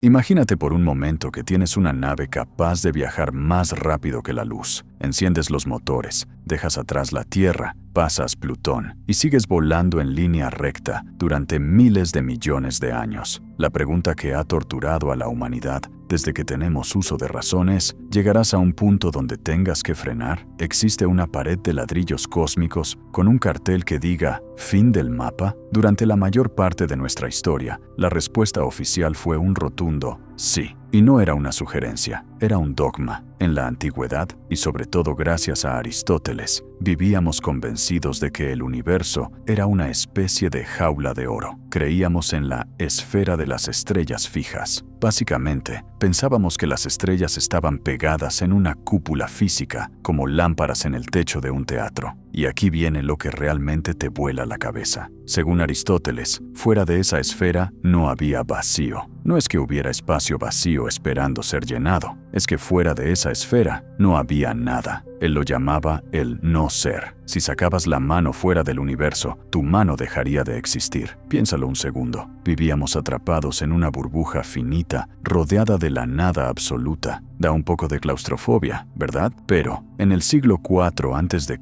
Imagínate por un momento que tienes una nave capaz de viajar más rápido que la luz. Enciendes los motores, dejas atrás la Tierra, pasas Plutón y sigues volando en línea recta durante miles de millones de años. La pregunta que ha torturado a la humanidad desde que tenemos uso de razón es: ¿llegarás a un punto donde tengas que frenar? ¿Existe una pared de ladrillos cósmicos con un cartel que diga «Fin del mapa»? Durante la mayor parte de nuestra historia, la respuesta oficial fue un rotundo sí. Y no era una sugerencia, era un dogma. En la antigüedad, y sobre todo gracias a Aristóteles, vivíamos convencidos de que el universo era una especie de jaula de oro. Creíamos en la esfera de las estrellas fijas. Básicamente, pensábamos que las estrellas estaban pegadas en una cúpula física, como lámparas en el techo de un teatro. Y aquí viene lo que realmente te vuela la cabeza. Según Aristóteles, fuera de esa esfera no había vacío. No es que hubiera espacio vacío esperando ser llenado, es que fuera de esa esfera no había nada. Él lo llamaba el no ser. Si sacabas la mano fuera del universo, tu mano dejaría de existir. Piénsalo un segundo. Vivíamos atrapados en una burbuja finita, rodeada de la nada absoluta. Da un poco de claustrofobia, ¿verdad? Pero, en el siglo IV a.C.,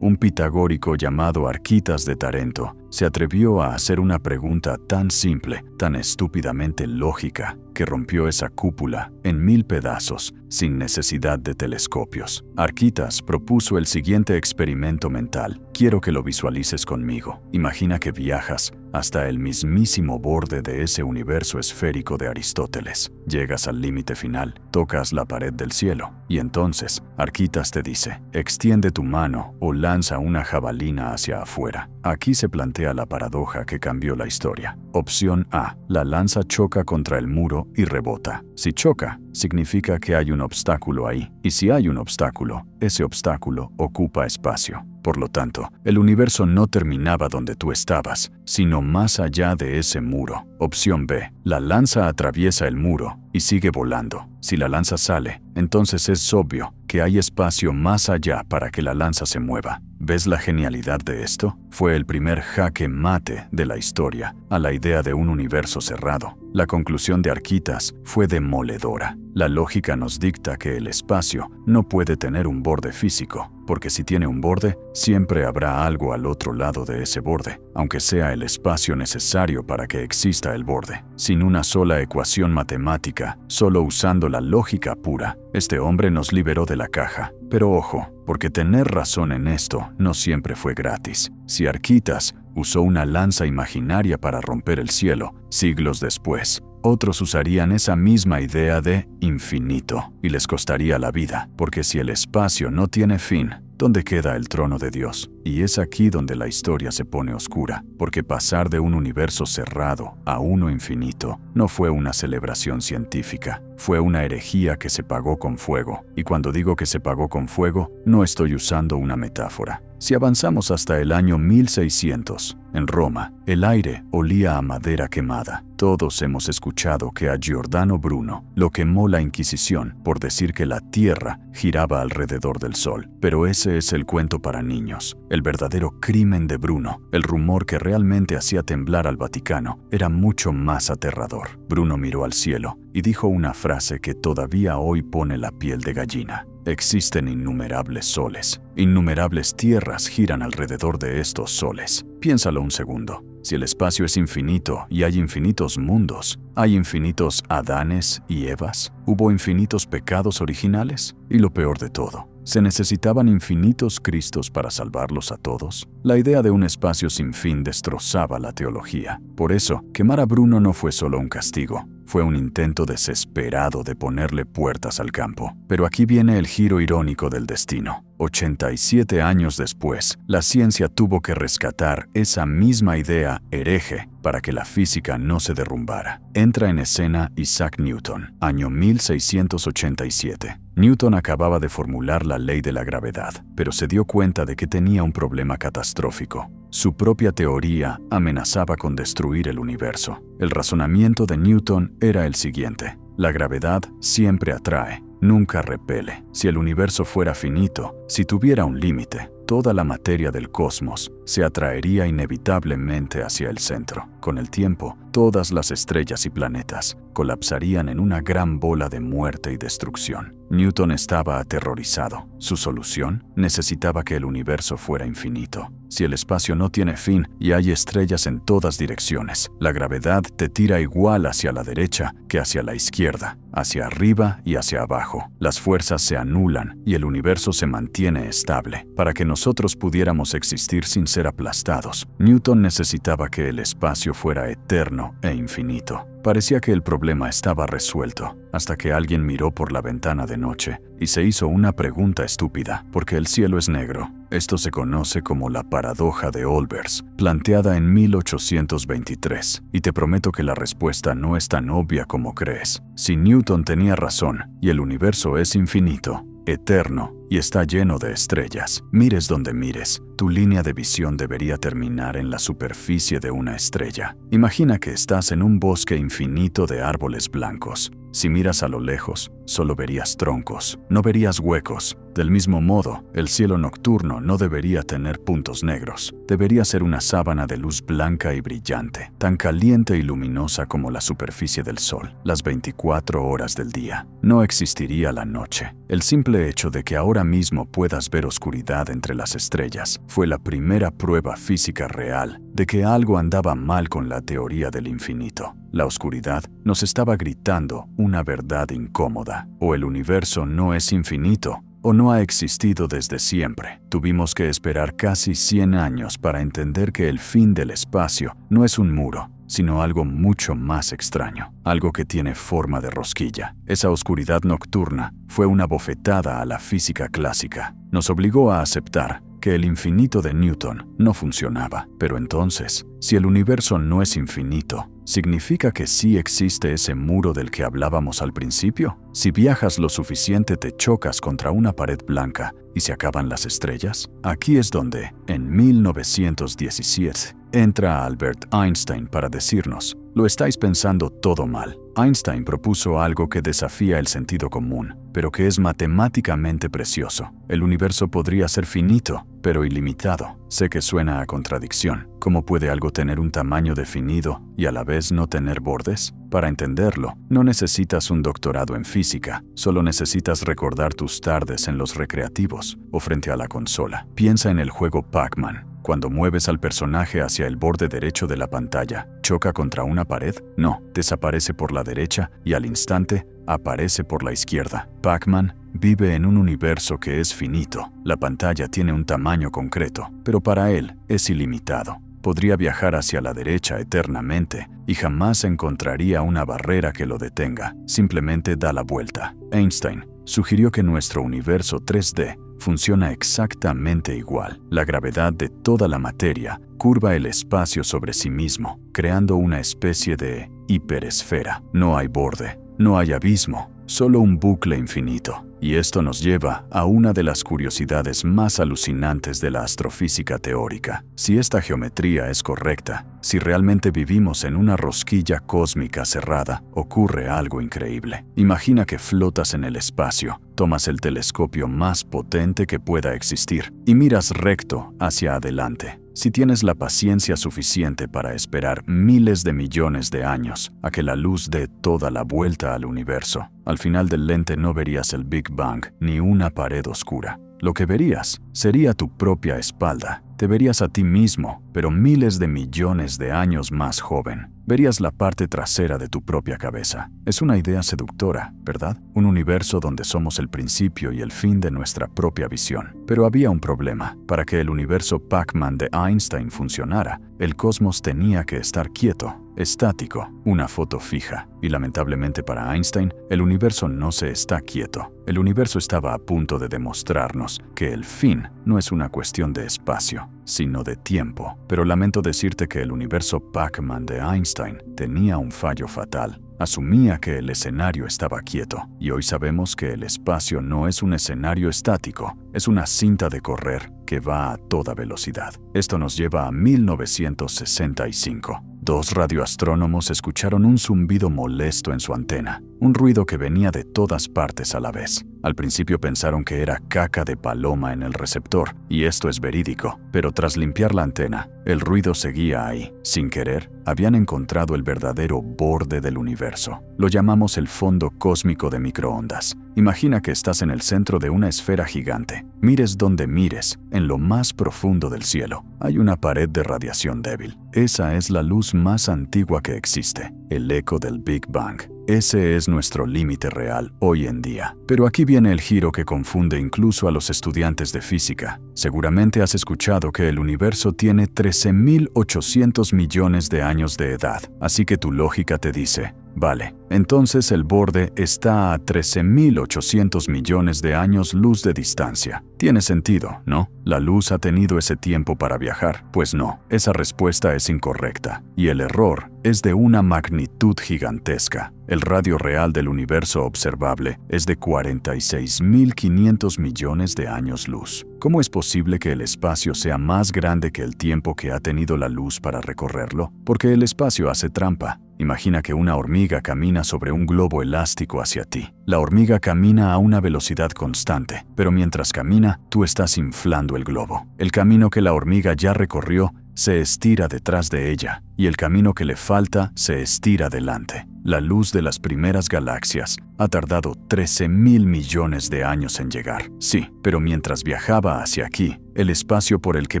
un pitagórico llamado Arquitas de Tarento se atrevió a hacer una pregunta tan simple, tan estúpidamente lógica, que rompió esa cúpula en 1000 pedazos, sin necesidad de telescopios. Arquitas propuso el siguiente experimento mental. Quiero que lo visualices conmigo. Imagina que viajas hasta el mismísimo borde de ese universo esférico de Aristóteles. Llegas al límite final, tocas la pared del cielo, y entonces Arquitas te dice: extiende tu mano o lanza una jabalina hacia afuera. Aquí se plantea la paradoja que cambió la historia. Opción A: la lanza choca contra el muro y rebota. Si choca, significa que hay un obstáculo ahí, y si hay un obstáculo, ese obstáculo ocupa espacio. Por lo tanto, el universo no terminaba donde tú estabas, sino más allá de ese muro. Opción B: la lanza atraviesa el muro y sigue volando. Si la lanza sale, entonces es obvio que hay espacio más allá para que la lanza se mueva. ¿Ves la genialidad de esto? Fue el primer jaque mate de la historia a la idea de un universo cerrado. La conclusión de Arquitas fue demoledora. La lógica nos dicta que el espacio no puede tener un borde físico, porque si tiene un borde, siempre habrá algo al otro lado de ese borde, aunque sea el espacio necesario para que exista el borde. Sin una sola ecuación matemática, solo usando la lógica pura, este hombre nos liberó de la caja. Pero ojo, porque tener razón en esto no siempre fue gratis. Si Arquitas usó una lanza imaginaria para romper el cielo, siglos después, otros usarían esa misma idea de infinito y les costaría la vida, porque si el espacio no tiene fin, ¿dónde queda el trono de Dios? Y es aquí donde la historia se pone oscura, porque pasar de un universo cerrado a uno infinito no fue una celebración científica, fue una herejía que se pagó con fuego. Y cuando digo que se pagó con fuego, no estoy usando una metáfora. Si avanzamos hasta el año 1600, en Roma, el aire olía a madera quemada. Todos hemos escuchado que a Giordano Bruno lo quemó la Inquisición por decir que la Tierra giraba alrededor del Sol. Pero ese es el cuento para niños. El verdadero crimen de Bruno, el rumor que realmente hacía temblar al Vaticano, era mucho más aterrador. Bruno miró al cielo y dijo una frase que todavía hoy pone la piel de gallina. Existen innumerables soles. Innumerables tierras giran alrededor de estos soles. Piénsalo un segundo. Si el espacio es infinito y hay infinitos mundos, ¿hay infinitos Adanes y Evas? ¿Hubo infinitos pecados originales? Y lo peor de todo, ¿se necesitaban infinitos Cristos para salvarlos a todos? La idea de un espacio sin fin destrozaba la teología. Por eso, quemar a Bruno no fue solo un castigo. Fue un intento desesperado de ponerle puertas al campo. Pero aquí viene el giro irónico del destino. 87 años después, la ciencia tuvo que rescatar esa misma idea hereje para que la física no se derrumbara. Entra en escena Isaac Newton, año 1687. Newton acababa de formular la ley de la gravedad, pero se dio cuenta de que tenía un problema catastrófico. Su propia teoría amenazaba con destruir el universo. El razonamiento de Newton era el siguiente: la gravedad siempre atrae, nunca repele. Si el universo fuera finito, si tuviera un límite, toda la materia del cosmos se atraería inevitablemente hacia el centro. Con el tiempo, todas las estrellas y planetas colapsarían en una gran bola de muerte y destrucción. Newton estaba aterrorizado. Su solución: necesitaba que el universo fuera infinito. Si el espacio no tiene fin y hay estrellas en todas direcciones, la gravedad te tira igual hacia la derecha que hacia la izquierda, hacia arriba y hacia abajo. Las fuerzas se anulan y el universo se mantiene estable. Para que nosotros pudiéramos existir sin ser aplastados, Newton necesitaba que el espacio fuera eterno e infinito. Parecía que el problema estaba resuelto, hasta que alguien miró por la ventana de noche y se hizo una pregunta estúpida: ¿por qué el cielo es negro? Esto se conoce como la paradoja de Olbers, planteada en 1823, y te prometo que la respuesta no es tan obvia como crees. Si Newton tenía razón y el universo es infinito, eterno y está lleno de estrellas, mires donde mires, tu línea de visión debería terminar en la superficie de una estrella. Imagina que estás en un bosque infinito de árboles blancos. Si miras a lo lejos, solo verías troncos, no verías huecos. Del mismo modo, el cielo nocturno no debería tener puntos negros. Debería ser una sábana de luz blanca y brillante, tan caliente y luminosa como la superficie del sol, las 24 horas del día. No existiría la noche. El simple hecho de que ahora mismo puedas ver oscuridad entre las estrellas fue la primera prueba física real de que algo andaba mal con la teoría del infinito. La oscuridad nos estaba gritando una verdad incómoda: o el universo no es infinito, o no ha existido desde siempre. Tuvimos que esperar casi 100 años para entender que el fin del espacio no es un muro, sino algo mucho más extraño, algo que tiene forma de rosquilla. Esa oscuridad nocturna fue una bofetada a la física clásica. Nos obligó a aceptar que el infinito de Newton no funcionaba. Pero entonces, si el universo no es infinito, ¿significa que sí existe ese muro del que hablábamos al principio? Si viajas lo suficiente, te chocas contra una pared blanca y se acaban las estrellas. Aquí es donde, en 1917, entra Albert Einstein para decirnos: lo estáis pensando todo mal. Einstein propuso algo que desafía el sentido común, pero que es matemáticamente precioso. El universo podría ser finito, pero ilimitado. Sé que suena a contradicción. ¿Cómo puede algo tener un tamaño definido y a la vez no tener bordes? Para entenderlo, no necesitas un doctorado en física, solo necesitas recordar tus tardes en los recreativos o frente a la consola. Piensa en el juego Pac-Man. Cuando mueves al personaje hacia el borde derecho de la pantalla, ¿choca contra una pared? No, desaparece por la derecha y al instante aparece por la izquierda. Pac-Man vive en un universo que es finito. La pantalla tiene un tamaño concreto, pero para él es ilimitado. Podría viajar hacia la derecha eternamente y jamás encontraría una barrera que lo detenga. Simplemente da la vuelta. Einstein sugirió que nuestro universo 3D funciona exactamente igual. La gravedad de toda la materia curva el espacio sobre sí mismo, creando una especie de hiperesfera. No hay borde, no hay abismo, solo un bucle infinito. Y esto nos lleva a una de las curiosidades más alucinantes de la astrofísica teórica. Si esta geometría es correcta, si realmente vivimos en una rosquilla cósmica cerrada, ocurre algo increíble. Imagina que flotas en el espacio, tomas el telescopio más potente que pueda existir y miras recto hacia adelante. Si tienes la paciencia suficiente para esperar miles de millones de años a que la luz dé toda la vuelta al universo, al final del lente no verías el Big Bang ni una pared oscura. Lo que verías sería tu propia espalda. Te verías a ti mismo, pero miles de millones de años más joven. Verías la parte trasera de tu propia cabeza. Es una idea seductora, ¿verdad? Un universo donde somos el principio y el fin de nuestra propia visión. Pero había un problema. Para que el universo Pac-Man de Einstein funcionara, el cosmos tenía que estar quieto, estático, una foto fija. Y lamentablemente para Einstein, el universo no se está quieto. El universo estaba a punto de demostrarnos que el fin no es una cuestión de espacio, sino de tiempo. Pero lamento decirte que el universo Pac-Man de Einstein tenía un fallo fatal. Asumía que el escenario estaba quieto, y hoy sabemos que el espacio no es un escenario estático, es una cinta de correr que que va a toda velocidad. Esto nos lleva a 1965. Dos radioastrónomos escucharon un zumbido molesto en su antena, un ruido que venía de todas partes a la vez. Al principio pensaron que era caca de paloma en el receptor, y esto es verídico, pero tras limpiar la antena, el ruido seguía ahí. Sin querer, habían encontrado el verdadero borde del universo. Lo llamamos el fondo cósmico de microondas. Imagina que estás en el centro de una esfera gigante. Mires donde mires, en lo más profundo del cielo, hay una pared de radiación débil. Esa es la luz más antigua que existe, el eco del Big Bang. Ese es nuestro límite real hoy en día. Pero aquí viene el giro que confunde incluso a los estudiantes de física. Seguramente has escuchado que el universo tiene 13.800 millones de años de edad, así que tu lógica te dice, vale, entonces el borde está a 13.800 millones de años luz de distancia. Tiene sentido, ¿no? La luz ha tenido ese tiempo para viajar. Pues no, esa respuesta es incorrecta, y el error es de una magnitud gigantesca. El radio real del universo observable es de 46.500 millones de años luz. ¿Cómo es posible que el espacio sea más grande que el tiempo que ha tenido la luz para recorrerlo? Porque el espacio hace trampa. Imagina que una hormiga camina sobre un globo elástico hacia ti. La hormiga camina a una velocidad constante, pero mientras camina, tú estás inflando el globo. El camino que la hormiga ya recorrió se estira detrás de ella, y el camino que le falta se estira delante. La luz de las primeras galaxias ha tardado 13.000 millones de años en llegar. Sí, pero mientras viajaba hacia aquí, el espacio por el que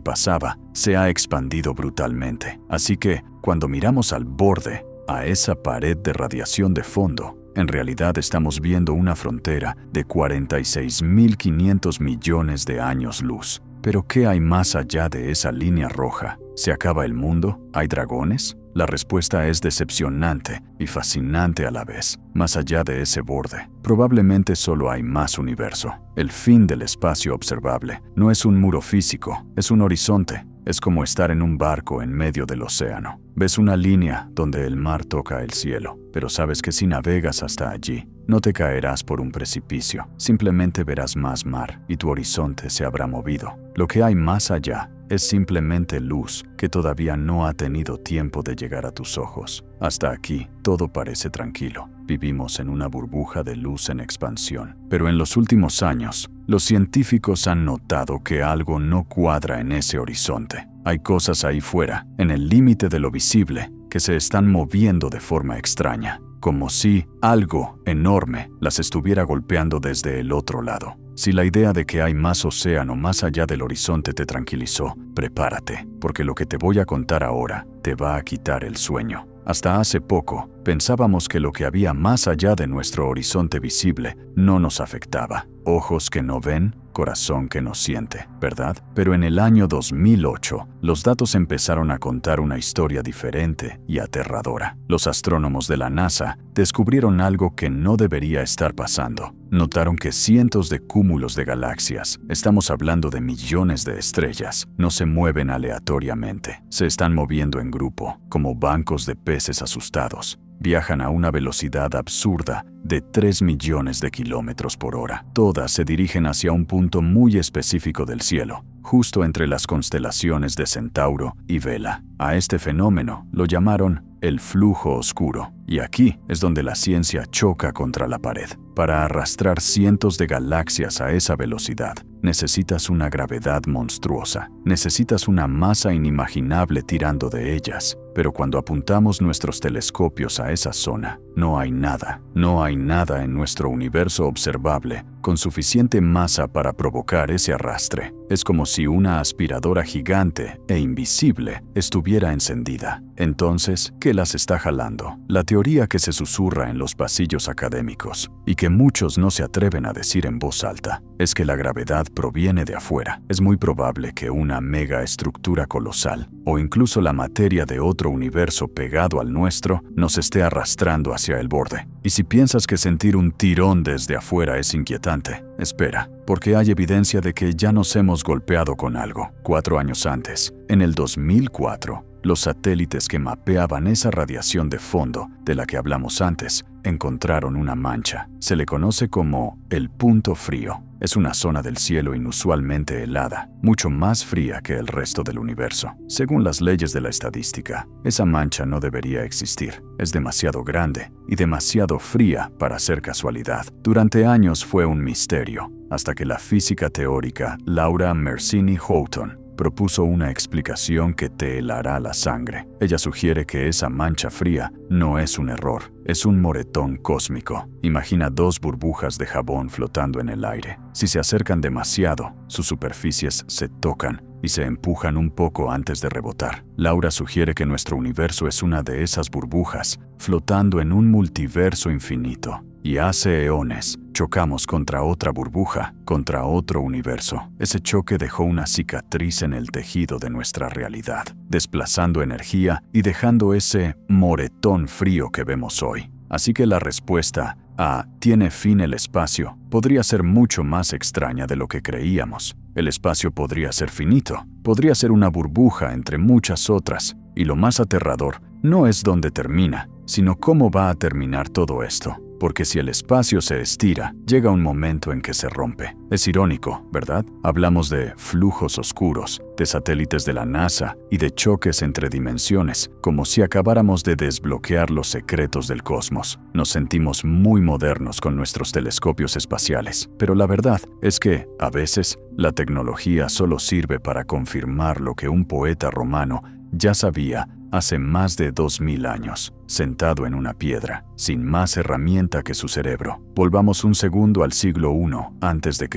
pasaba se ha expandido brutalmente. Así que, cuando miramos al borde, a esa pared de radiación de fondo, en realidad estamos viendo una frontera de 46.500 millones de años luz. ¿Pero qué hay más allá de esa línea roja? ¿Se acaba el mundo? ¿Hay dragones? La respuesta es decepcionante y fascinante a la vez. Más allá de ese borde, probablemente solo hay más universo. El fin del espacio observable no es un muro físico, es un horizonte. Es como estar en un barco en medio del océano. Ves una línea donde el mar toca el cielo, pero sabes que si navegas hasta allí, no te caerás por un precipicio. Simplemente verás más mar y tu horizonte se habrá movido. Lo que hay más allá es simplemente luz que todavía no ha tenido tiempo de llegar a tus ojos. Hasta aquí, todo parece tranquilo. Vivimos en una burbuja de luz en expansión. Pero en los últimos años, los científicos han notado que algo no cuadra en ese horizonte. Hay cosas ahí fuera, en el límite de lo visible, que se están moviendo de forma extraña, como si algo enorme las estuviera golpeando desde el otro lado. Si la idea de que hay más océano más allá del horizonte te tranquilizó, prepárate, porque lo que te voy a contar ahora te va a quitar el sueño. Hasta hace poco, pensábamos que lo que había más allá de nuestro horizonte visible no nos afectaba. Ojos que no ven, corazón que no siente, ¿verdad? Pero en el año 2008, los datos empezaron a contar una historia diferente y aterradora. Los astrónomos de la NASA descubrieron algo que no debería estar pasando. Notaron que cientos de cúmulos de galaxias, estamos hablando de millones de estrellas, no se mueven aleatoriamente. Se están moviendo en grupo, como bancos de peces asustados. Viajan a una velocidad absurda de 3 millones de kilómetros por hora. Todas se dirigen hacia un punto muy específico del cielo, justo entre las constelaciones de Centauro y Vela. A este fenómeno lo llamaron el flujo oscuro, y aquí es donde la ciencia choca contra la pared. Para arrastrar cientos de galaxias a esa velocidad, necesitas una gravedad monstruosa, necesitas una masa inimaginable tirando de ellas. Pero cuando apuntamos nuestros telescopios a esa zona, no hay nada en nuestro universo observable con suficiente masa para provocar ese arrastre. Es como si una aspiradora gigante e invisible estuviera encendida. Entonces, ¿qué las está jalando? La teoría que se susurra en los pasillos académicos y que muchos no se atreven a decir en voz alta es que la gravedad proviene de afuera. Es muy probable que una megaestructura colosal o incluso la materia de otro universo pegado al nuestro nos esté arrastrando hacia el borde. Y si piensas que sentir un tirón desde afuera es inquietante, espera, porque hay evidencia de que ya nos hemos golpeado con algo. 4 años antes, en el 2004, los satélites que mapeaban esa radiación de fondo de la que hablamos antes encontraron una mancha. Se le conoce como el punto frío. Es una zona del cielo inusualmente helada, mucho más fría que el resto del universo. Según las leyes de la estadística, esa mancha no debería existir. Es demasiado grande y demasiado fría para ser casualidad. Durante años fue un misterio, hasta que la física teórica Laura Mersini-Houghton propuso una explicación que te helará la sangre. Ella sugiere que esa mancha fría no es un error, es un moretón cósmico. Imagina dos burbujas de jabón flotando en el aire. Si se acercan demasiado, sus superficies se tocan y se empujan un poco antes de rebotar. Laura sugiere que nuestro universo es una de esas burbujas, flotando en un multiverso infinito. Y hace eones, chocamos contra otra burbuja, contra otro universo. Ese choque dejó una cicatriz en el tejido de nuestra realidad, desplazando energía y dejando ese moretón frío que vemos hoy. Así que la respuesta a ¿tiene fin el espacio? Podría ser mucho más extraña de lo que creíamos. El espacio podría ser finito, podría ser una burbuja entre muchas otras, y lo más aterrador no es dónde termina, sino cómo va a terminar todo esto. Porque si el espacio se estira, llega un momento en que se rompe. Es irónico, ¿verdad? Hablamos de flujos oscuros, de satélites de la NASA y de choques entre dimensiones, como si acabáramos de desbloquear los secretos del cosmos. Nos sentimos muy modernos con nuestros telescopios espaciales, pero la verdad es que, a veces, la tecnología solo sirve para confirmar lo que un poeta romano ya sabía hace más de 2000 años, sentado en una piedra, sin más herramienta que su cerebro. Volvamos un segundo al siglo I a.C.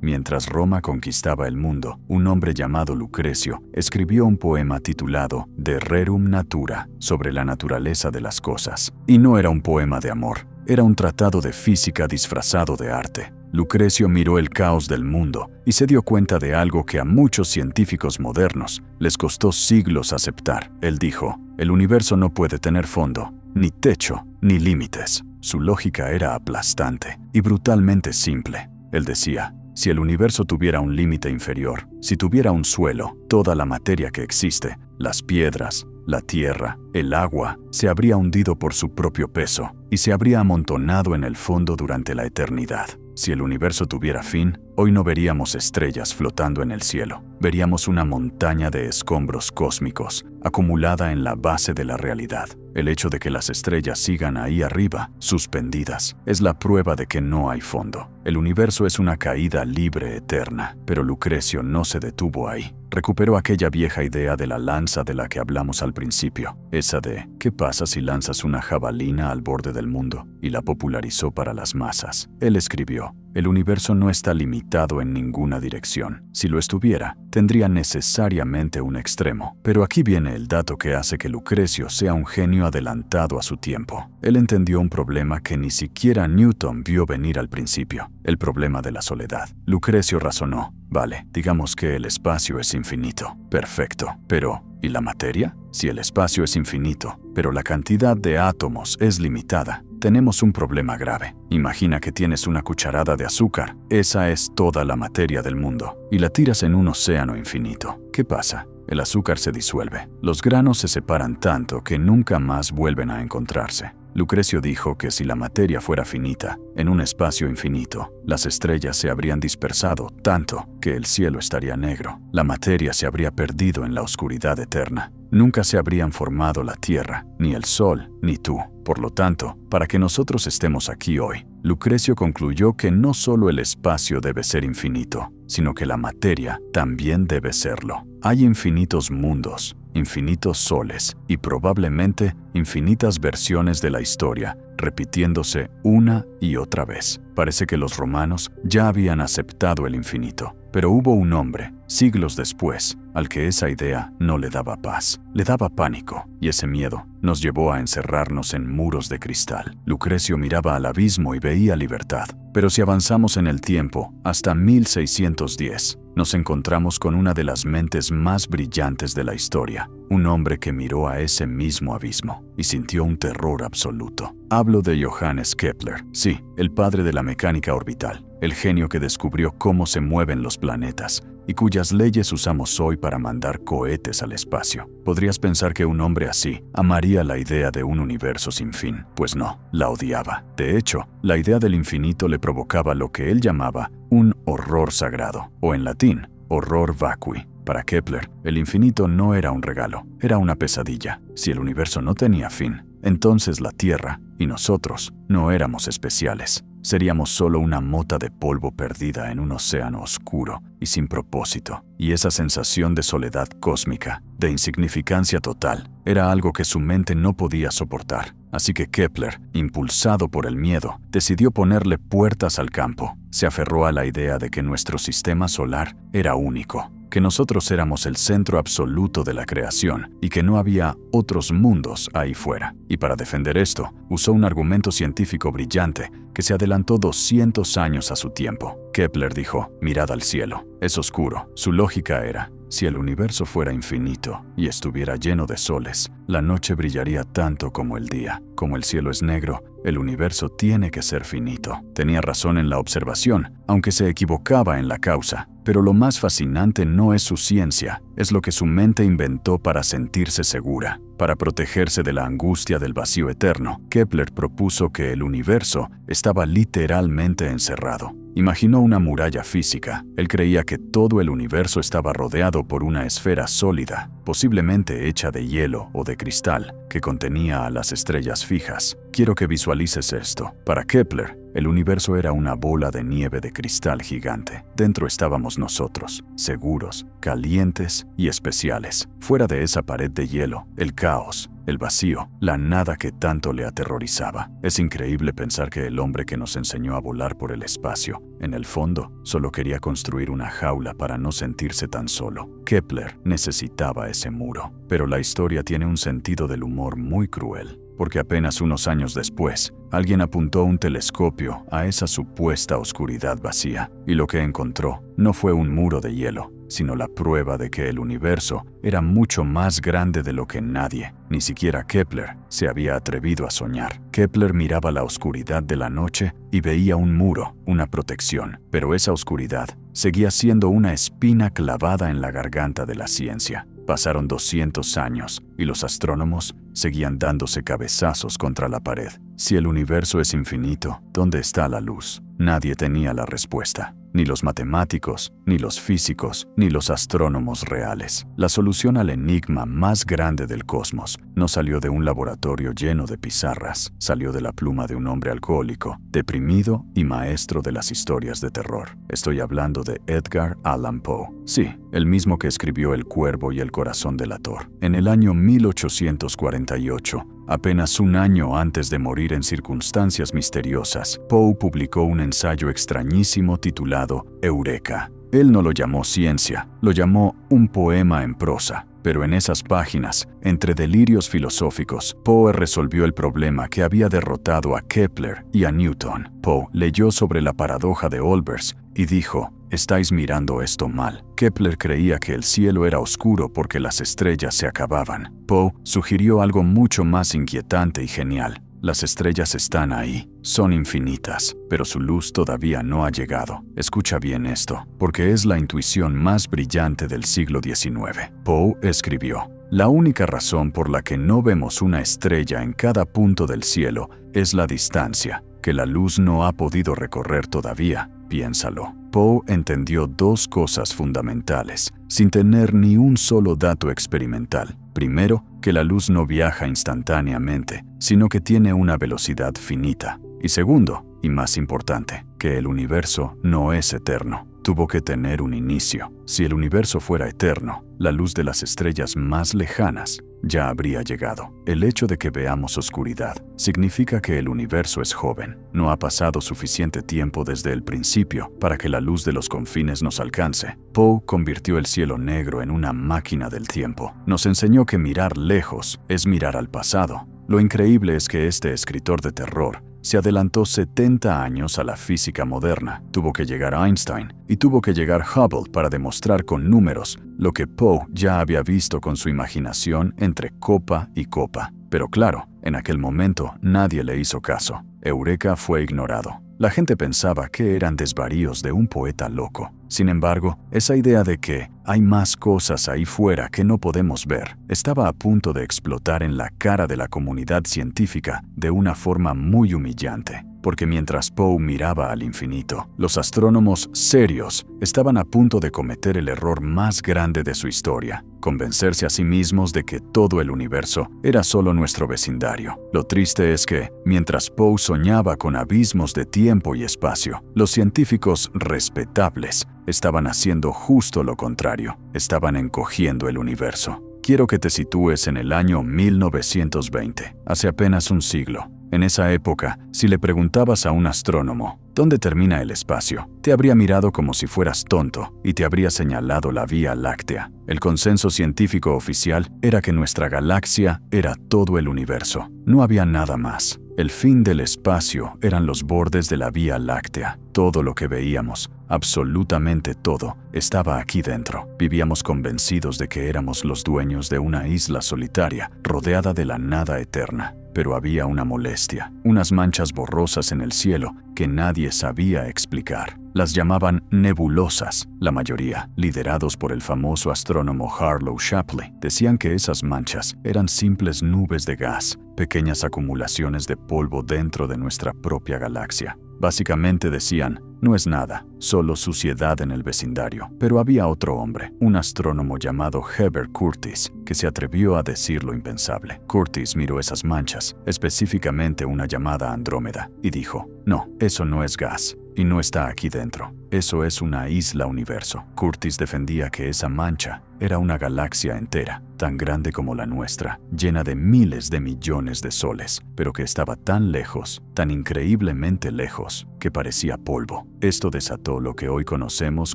Mientras Roma conquistaba el mundo, un hombre llamado Lucrecio escribió un poema titulado De Rerum Natura, sobre la naturaleza de las cosas. Y no era un poema de amor, era un tratado de física disfrazado de arte. Lucrecio miró el caos del mundo y se dio cuenta de algo que a muchos científicos modernos les costó siglos aceptar. Él dijo, el universo no puede tener fondo, ni techo, ni límites. Su lógica era aplastante y brutalmente simple. Él decía, si el universo tuviera un límite inferior, si tuviera un suelo, toda la materia que existe, las piedras, la tierra, el agua, se habría hundido por su propio peso y se habría amontonado en el fondo durante la eternidad. Si el universo tuviera fin, hoy no veríamos estrellas flotando en el cielo. Veríamos una montaña de escombros cósmicos acumulada en la base de la realidad. El hecho de que las estrellas sigan ahí arriba, suspendidas, es la prueba de que no hay fondo. El universo es una caída libre eterna, pero Lucrecio no se detuvo ahí. Recuperó aquella vieja idea de la lanza de la que hablamos al principio, esa de ¿qué pasa si lanzas una jabalina al borde del mundo? Y la popularizó para las masas. Él escribió, el universo no está limitado en ninguna dirección. Si lo estuviera, tendría necesariamente un extremo. Pero aquí viene el dato que hace que Lucrecio sea un genio adelantado a su tiempo. Él entendió un problema que ni siquiera Newton vio venir al principio, el problema de la soledad. Lucrecio razonó, vale, digamos que el espacio es infinito. Perfecto, pero ¿y la materia? Si el espacio es infinito, pero la cantidad de átomos es limitada, tenemos un problema grave. Imagina que tienes una cucharada de azúcar, esa es toda la materia del mundo, y la tiras en un océano infinito. ¿Qué pasa? El azúcar se disuelve. Los granos se separan tanto que nunca más vuelven a encontrarse. Lucrecio dijo que si la materia fuera finita, en un espacio infinito, las estrellas se habrían dispersado tanto que el cielo estaría negro. La materia se habría perdido en la oscuridad eterna. Nunca se habrían formado la Tierra, ni el Sol, ni tú. Por lo tanto, para que nosotros estemos aquí hoy, Lucrecio concluyó que no solo el espacio debe ser infinito, sino que la materia también debe serlo. Hay infinitos mundos, infinitos soles y probablemente infinitas versiones de la historia, repitiéndose una y otra vez. Parece que los romanos ya habían aceptado el infinito, pero hubo un hombre, siglos después, al que esa idea no le daba paz, le daba pánico, y ese miedo nos llevó a encerrarnos en muros de cristal. Lucrecio miraba al abismo y veía libertad, pero si avanzamos en el tiempo, hasta 1610, nos encontramos con una de las mentes más brillantes de la historia, un hombre que miró a ese mismo abismo y sintió un terror absoluto. Hablo de Johannes Kepler, sí, el padre de la mecánica orbital. el genio que descubrió cómo se mueven los planetas y cuyas leyes usamos hoy para mandar cohetes al espacio. Podrías pensar que un hombre así amaría la idea de un universo sin fin. Pues no, la odiaba. De hecho, la idea del infinito le provocaba lo que él llamaba un horror sagrado, o en latín, horror vacui. Para Kepler, el infinito no era un regalo, era una pesadilla. Si el universo no tenía fin, entonces la Tierra y nosotros no éramos especiales. Seríamos solo una mota de polvo perdida en un océano oscuro y sin propósito. Y esa sensación de soledad cósmica, de insignificancia total, era algo que su mente no podía soportar. Así que Kepler, impulsado por el miedo, decidió ponerle puertas al campo. Se aferró a la idea de que nuestro sistema solar era único, que nosotros éramos el centro absoluto de la creación y que no había otros mundos ahí fuera. Y para defender esto, usó un argumento científico brillante que se adelantó 200 años a su tiempo. Kepler dijo: mirad al cielo, es oscuro. Su lógica era: si el universo fuera infinito y estuviera lleno de soles, la noche brillaría tanto como el día. Como el cielo es negro, el universo tiene que ser finito. Tenía razón en la observación, aunque se equivocaba en la causa. Pero lo más fascinante no es su ciencia, es lo que su mente inventó para sentirse segura. Para protegerse de la angustia del vacío eterno, Kepler propuso que el universo estaba literalmente encerrado. Imaginó una muralla física. Él creía que todo el universo estaba rodeado por una esfera sólida, posiblemente hecha de hielo o de cristal, que contenía a las estrellas fijas. Quiero que visualices esto. Para Kepler, el universo era una bola de nieve de cristal gigante. Dentro estábamos nosotros, seguros, calientes y especiales. Fuera de esa pared de hielo, el caos, el vacío, la nada que tanto le aterrorizaba. Es increíble pensar que el hombre que nos enseñó a volar por el espacio, en el fondo, solo quería construir una jaula para no sentirse tan solo. Kepler necesitaba ese muro. Pero la historia tiene un sentido del humor muy cruel, porque apenas unos años después, alguien apuntó un telescopio a esa supuesta oscuridad vacía, y lo que encontró no fue un muro de hielo, sino la prueba de que el universo era mucho más grande de lo que nadie, ni siquiera Kepler, se había atrevido a soñar. Kepler miraba la oscuridad de la noche y veía un muro, una protección, pero esa oscuridad seguía siendo una espina clavada en la garganta de la ciencia. Pasaron 200 años y los astrónomos seguían dándose cabezazos contra la pared. Si el universo es infinito, ¿dónde está la luz? Nadie tenía la respuesta. Ni los matemáticos, ni los físicos, ni los astrónomos reales. La solución al enigma más grande del cosmos no salió de un laboratorio lleno de pizarras, salió de la pluma de un hombre alcohólico, deprimido y maestro de las historias de terror. Estoy hablando de Edgar Allan Poe. Sí, el mismo que escribió El cuervo y el corazón delator. En el año 1848, apenas un año antes de morir en circunstancias misteriosas, Poe publicó un ensayo extrañísimo titulado Eureka. Él no lo llamó ciencia, lo llamó un poema en prosa. Pero en esas páginas, entre delirios filosóficos, Poe resolvió el problema que había derrotado a Kepler y a Newton. Poe leyó sobre la paradoja de Olbers y dijo: estáis mirando esto mal. Kepler creía que el cielo era oscuro porque las estrellas se acababan. Poe sugirió algo mucho más inquietante y genial. Las estrellas están ahí, son infinitas, pero su luz todavía no ha llegado. Escucha bien esto, porque es la intuición más brillante del siglo XIX. Poe escribió: la única razón por la que no vemos una estrella en cada punto del cielo es la distancia, que la luz no ha podido recorrer todavía. Piénsalo. Poe entendió dos cosas fundamentales, sin tener ni un solo dato experimental. Primero, que la luz no viaja instantáneamente, sino que tiene una velocidad finita. Y segundo, y más importante, que el universo no es eterno. Tuvo que tener un inicio. Si el universo fuera eterno, la luz de las estrellas más lejanas ya habría llegado. El hecho de que veamos oscuridad significa que el universo es joven. No ha pasado suficiente tiempo desde el principio para que la luz de los confines nos alcance. Poe convirtió el cielo negro en una máquina del tiempo. Nos enseñó que mirar lejos es mirar al pasado. Lo increíble es que este escritor de terror se adelantó 70 años a la física moderna. Tuvo que llegar Einstein y tuvo que llegar Hubble para demostrar con números lo que Poe ya había visto con su imaginación entre copa y copa. Pero claro, en aquel momento nadie le hizo caso. Eureka fue ignorado. La gente pensaba que eran desvaríos de un poeta loco. Sin embargo, esa idea de que hay más cosas ahí fuera que no podemos ver estaba a punto de explotar en la cara de la comunidad científica de una forma muy humillante. Porque mientras Poe miraba al infinito, los astrónomos serios estaban a punto de cometer el error más grande de su historia: convencerse a sí mismos de que todo el universo era solo nuestro vecindario. Lo triste es que, mientras Poe soñaba con abismos de tiempo y espacio, los científicos respetables estaban haciendo justo lo contrario: estaban encogiendo el universo. Quiero que te sitúes en el año 1920, hace apenas un siglo. En esa época, si le preguntabas a un astrónomo ¿dónde termina el espacio?, te habría mirado como si fueras tonto y te habría señalado la Vía Láctea. El consenso científico oficial era que nuestra galaxia era todo el universo. No había nada más. El fin del espacio eran los bordes de la Vía Láctea. Todo lo que veíamos, absolutamente todo, estaba aquí dentro. Vivíamos convencidos de que éramos los dueños de una isla solitaria, rodeada de la nada eterna. Pero había una molestia, unas manchas borrosas en el cielo que nadie sabía explicar. Las llamaban nebulosas. La mayoría, liderados por el famoso astrónomo Harlow Shapley, decían que esas manchas eran simples nubes de gas, pequeñas acumulaciones de polvo dentro de nuestra propia galaxia. Básicamente decían, no es nada, solo suciedad en el vecindario. Pero había otro hombre, un astrónomo llamado Heber Curtis, que se atrevió a decir lo impensable. Curtis miró esas manchas, específicamente una llamada Andrómeda, y dijo, no, eso no es gas. Y no está aquí dentro. Eso es una isla universo. Curtis defendía que esa mancha era una galaxia entera, tan grande como la nuestra, llena de miles de millones de soles, pero que estaba tan lejos, tan increíblemente lejos, que parecía polvo. Esto desató lo que hoy conocemos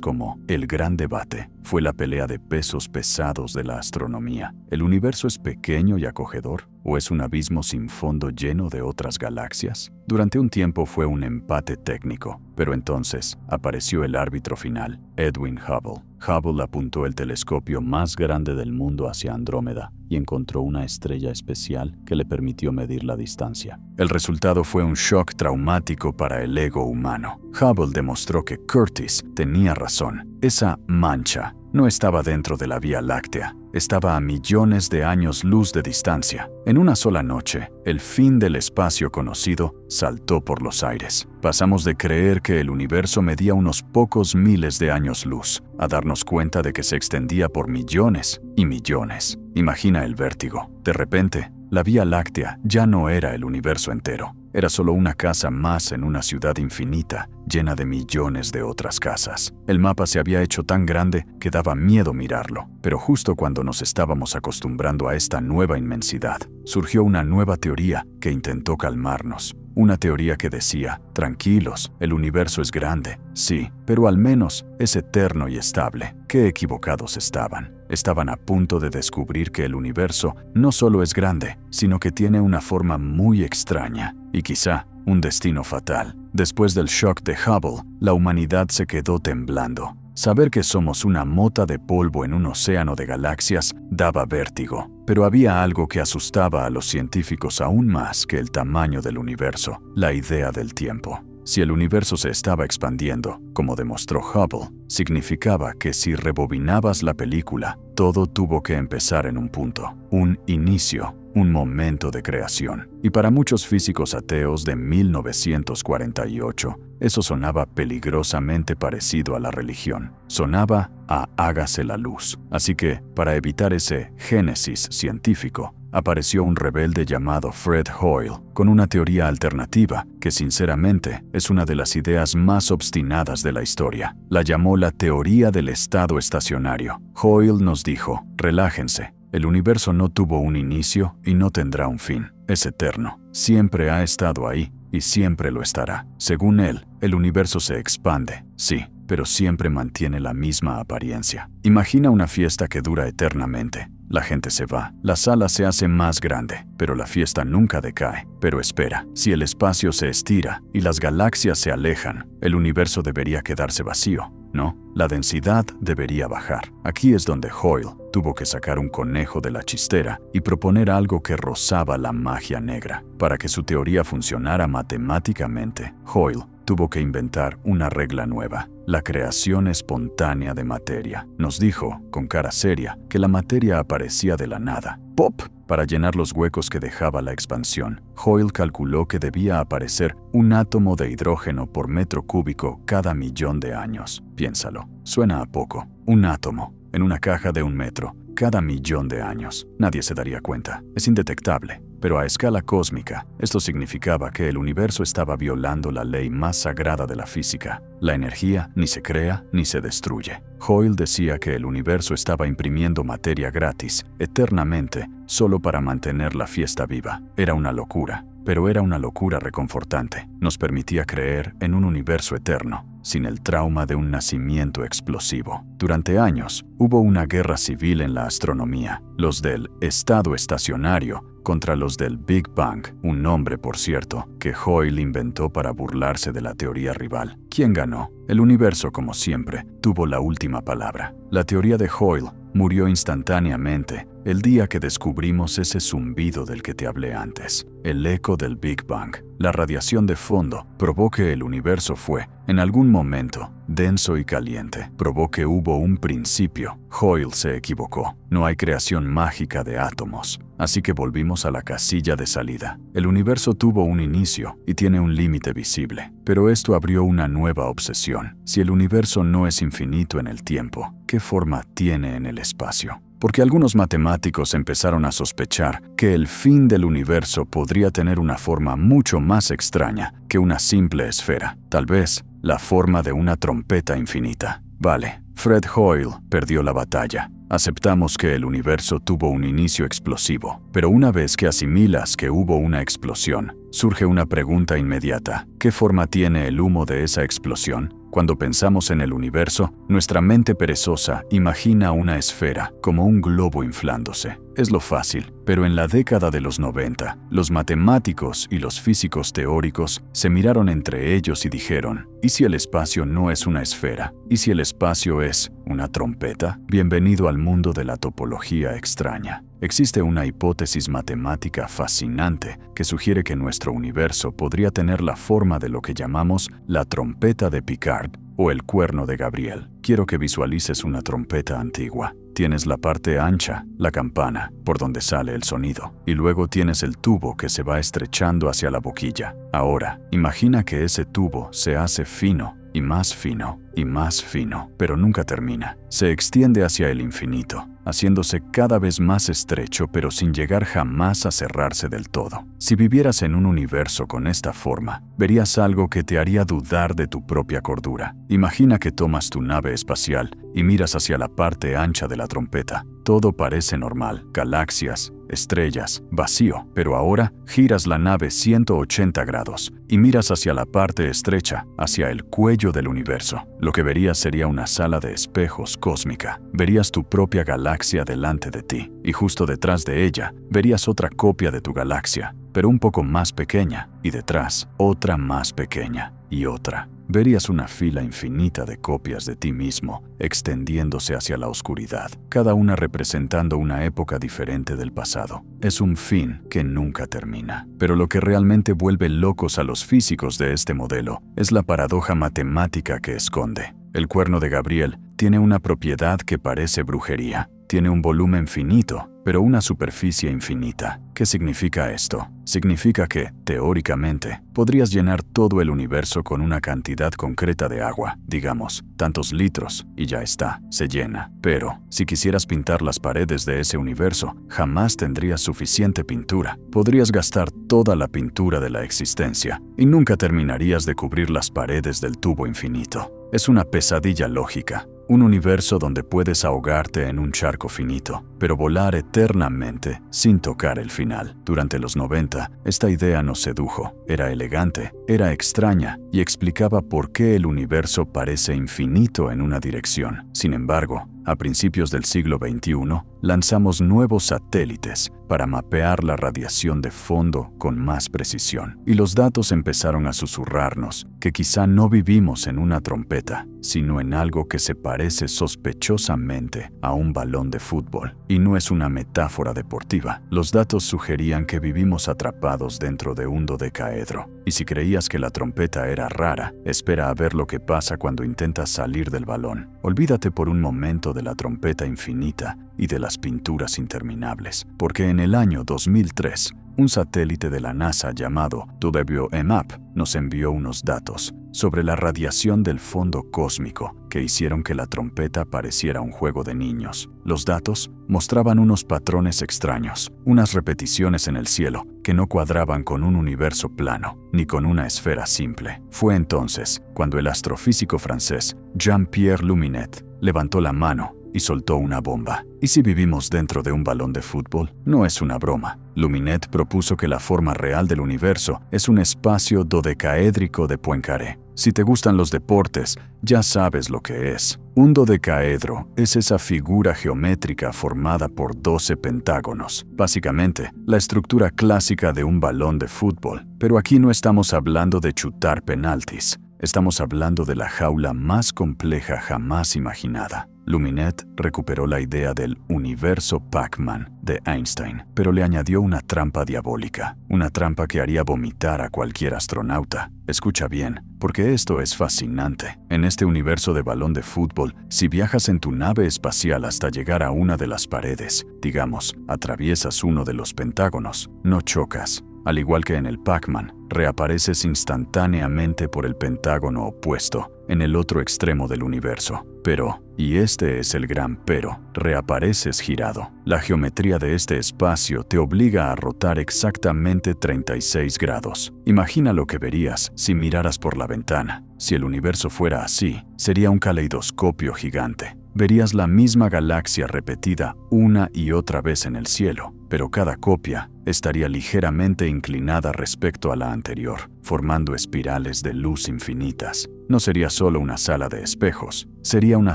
como el Gran Debate. Fue la pelea de pesos pesados de la astronomía. ¿El universo es pequeño y acogedor? ¿O es un abismo sin fondo lleno de otras galaxias? Durante un tiempo fue un empate técnico, pero entonces apareció el árbitro final, Edwin Hubble. Hubble apuntó el telescopio más grande del mundo hacia Andrómeda y encontró una estrella especial que le permitió medir la distancia. El resultado fue un shock traumático para el ego humano. Hubble demostró que Curtis tenía razón. Esa mancha no estaba dentro de la Vía Láctea, estaba a millones de años luz de distancia. En una sola noche, el fin del espacio conocido saltó por los aires. Pasamos de creer que el universo medía unos pocos miles de años luz, a darnos cuenta de que se extendía por millones y millones. Imagina el vértigo. De repente, la Vía Láctea ya no era el universo entero. Era solo una casa más en una ciudad infinita, llena de millones de otras casas. El mapa se había hecho tan grande que daba miedo mirarlo. Pero justo cuando nos estábamos acostumbrando a esta nueva inmensidad, surgió una nueva teoría que intentó calmarnos. Una teoría que decía, tranquilos, el universo es grande, sí, pero al menos es eterno y estable. Qué equivocados estaban. Estaban a punto de descubrir que el universo no solo es grande, sino que tiene una forma muy extraña y quizá un destino fatal. Después del shock de Hubble, la humanidad se quedó temblando. Saber que somos una mota de polvo en un océano de galaxias daba vértigo. Pero había algo que asustaba a los científicos aún más que el tamaño del universo: la idea del tiempo. Si el universo se estaba expandiendo, como demostró Hubble, significaba que si rebobinabas la película, todo tuvo que empezar en un punto, un inicio, un momento de creación. Y para muchos físicos ateos de 1948, eso sonaba peligrosamente parecido a la religión. Sonaba a hágase la luz. Así que, para evitar ese génesis científico, apareció un rebelde llamado Fred Hoyle, con una teoría alternativa que sinceramente es una de las ideas más obstinadas de la historia. La llamó la teoría del estado estacionario. Hoyle nos dijo, relájense, el universo no tuvo un inicio y no tendrá un fin. Es eterno, siempre ha estado ahí y siempre lo estará. Según él, el universo se expande, sí, pero siempre mantiene la misma apariencia. Imagina una fiesta que dura eternamente. La gente se va, la sala se hace más grande, pero la fiesta nunca decae. Pero espera, si el espacio se estira y las galaxias se alejan, el universo debería quedarse vacío, ¿no? La densidad debería bajar. Aquí es donde Hoyle tuvo que sacar un conejo de la chistera y proponer algo que rozaba la magia negra. Para que su teoría funcionara matemáticamente, Hoyle tuvo que inventar una regla nueva, la creación espontánea de materia. Nos dijo, con cara seria, que la materia aparecía de la nada. ¡Pop! Para llenar los huecos que dejaba la expansión. Hoyle calculó que debía aparecer un átomo de hidrógeno por metro cúbico cada 1.000.000 de años. Piénsalo, suena a poco. Un átomo, en una caja de 1 metro, cada 1.000.000 de años. Nadie se daría cuenta. Es indetectable. Pero a escala cósmica, esto significaba que el universo estaba violando la ley más sagrada de la física. La energía ni se crea ni se destruye. Hoyle decía que el universo estaba imprimiendo materia gratis, eternamente, solo para mantener la fiesta viva. Era una locura, pero era una locura reconfortante. Nos permitía creer en un universo eterno, sin el trauma de un nacimiento explosivo. Durante años, hubo una guerra civil en la astronomía, los del estado estacionario contra los del Big Bang, un nombre, por cierto, que Hoyle inventó para burlarse de la teoría rival. ¿Quién ganó? El universo, como siempre, tuvo la última palabra. La teoría de Hoyle murió instantáneamente el día que descubrimos ese zumbido del que te hablé antes, el eco del Big Bang. La radiación de fondo probó que el universo fue, en algún momento, denso y caliente. Probó que hubo un principio. Hoyle se equivocó. No hay creación mágica de átomos. Así que volvimos a la casilla de salida. El universo tuvo un inicio y tiene un límite visible. Pero esto abrió una nueva obsesión. Si el universo no es infinito en el tiempo, ¿qué forma tiene en el espacio? Porque algunos matemáticos empezaron a sospechar que el fin del universo podría tener una forma mucho más extraña que una simple esfera. Tal vez la forma de una trompeta infinita. Vale, Fred Hoyle perdió la batalla. Aceptamos que el universo tuvo un inicio explosivo, pero una vez que asimilas que hubo una explosión, surge una pregunta inmediata. ¿Qué forma tiene el humo de esa explosión? Cuando pensamos en el universo, nuestra mente perezosa imagina una esfera, como un globo inflándose. Es lo fácil, pero en la década de los 90, los matemáticos y los físicos teóricos se miraron entre ellos y dijeron, ¿y si el espacio no es una esfera? ¿Y si el espacio es una trompeta? Bienvenido al mundo de la topología extraña. Existe una hipótesis matemática fascinante que sugiere que nuestro universo podría tener la forma de lo que llamamos la trompeta de Picard o el cuerno de Gabriel. Quiero que visualices una trompeta antigua. Tienes la parte ancha, la campana, por donde sale el sonido, y luego tienes el tubo que se va estrechando hacia la boquilla. Ahora, imagina que ese tubo se hace fino y más fino y más fino, pero nunca termina. Se extiende hacia el infinito, haciéndose cada vez más estrecho, pero sin llegar jamás a cerrarse del todo. Si vivieras en un universo con esta forma, verías algo que te haría dudar de tu propia cordura. Imagina que tomas tu nave espacial y miras hacia la parte ancha de la trompeta. Todo parece normal, galaxias, estrellas, vacío, pero ahora giras la nave 180 grados y miras hacia la parte estrecha, hacia el cuello del universo. Lo que verías sería una sala de espejos cósmica. Verías tu propia galaxia delante de ti, y justo detrás de ella verías otra copia de tu galaxia, pero un poco más pequeña, y detrás otra más pequeña, y otra. Verías una fila infinita de copias de ti mismo, extendiéndose hacia la oscuridad, cada una representando una época diferente del pasado. Es un fin que nunca termina. Pero lo que realmente vuelve locos a los físicos de este modelo es la paradoja matemática que esconde. El cuerno de Gabriel tiene una propiedad que parece brujería. Tiene un volumen finito, pero una superficie infinita. ¿Qué significa esto? Significa que, teóricamente, podrías llenar todo el universo con una cantidad concreta de agua, digamos, tantos litros, y ya está, se llena. Pero, si quisieras pintar las paredes de ese universo, jamás tendrías suficiente pintura. Podrías gastar toda la pintura de la existencia, y nunca terminarías de cubrir las paredes del tubo infinito. Es una pesadilla lógica. Un universo donde puedes ahogarte en un charco finito, pero volar eternamente sin tocar el final. Durante los 90, esta idea nos sedujo. Era elegante, era extraña y explicaba por qué el universo parece infinito en una dirección. Sin embargo, a principios del siglo XXI, lanzamos nuevos satélites para mapear la radiación de fondo con más precisión. Y los datos empezaron a susurrarnos que quizá no vivimos en una trompeta, sino en algo que se parece sospechosamente a un balón de fútbol. Y no es una metáfora deportiva. Los datos sugerían que vivimos atrapados dentro de un dodecaedro. Y si creías que la trompeta era rara, espera a ver lo que pasa cuando intentas salir del balón. Olvídate por un momento de la trompeta infinita y de las pinturas interminables, porque en el año 2003, un satélite de la NASA llamado WMAP nos envió unos datos sobre la radiación del fondo cósmico que hicieron que la trompeta pareciera un juego de niños. Los datos mostraban unos patrones extraños, unas repeticiones en el cielo que no cuadraban con un universo plano, ni con una esfera simple. Fue entonces cuando el astrofísico francés Jean-Pierre Luminet levantó la mano y soltó una bomba. ¿Y si vivimos dentro de un balón de fútbol? No es una broma. Luminet propuso que la forma real del universo es un espacio dodecaédrico de Poincaré. Si te gustan los deportes, ya sabes lo que es. Un dodecaedro es esa figura geométrica formada por 12 pentágonos. Básicamente, la estructura clásica de un balón de fútbol. Pero aquí no estamos hablando de chutar penaltis. Estamos hablando de la jaula más compleja jamás imaginada. Luminet recuperó la idea del universo Pac-Man de Einstein, pero le añadió una trampa diabólica, una trampa que haría vomitar a cualquier astronauta. Escucha bien, porque esto es fascinante. En este universo de balón de fútbol, si viajas en tu nave espacial hasta llegar a una de las paredes, digamos, atraviesas uno de los pentágonos, no chocas. Al igual que en el Pac-Man, reapareces instantáneamente por el pentágono opuesto, en el otro extremo del universo. Pero, y este es el gran pero, reapareces girado. La geometría de este espacio te obliga a rotar exactamente 36 grados. Imagina lo que verías si miraras por la ventana. Si el universo fuera así, sería un caleidoscopio gigante. Verías la misma galaxia repetida una y otra vez en el cielo, pero cada copia estaría ligeramente inclinada respecto a la anterior, formando espirales de luz infinitas. No sería solo una sala de espejos, sería una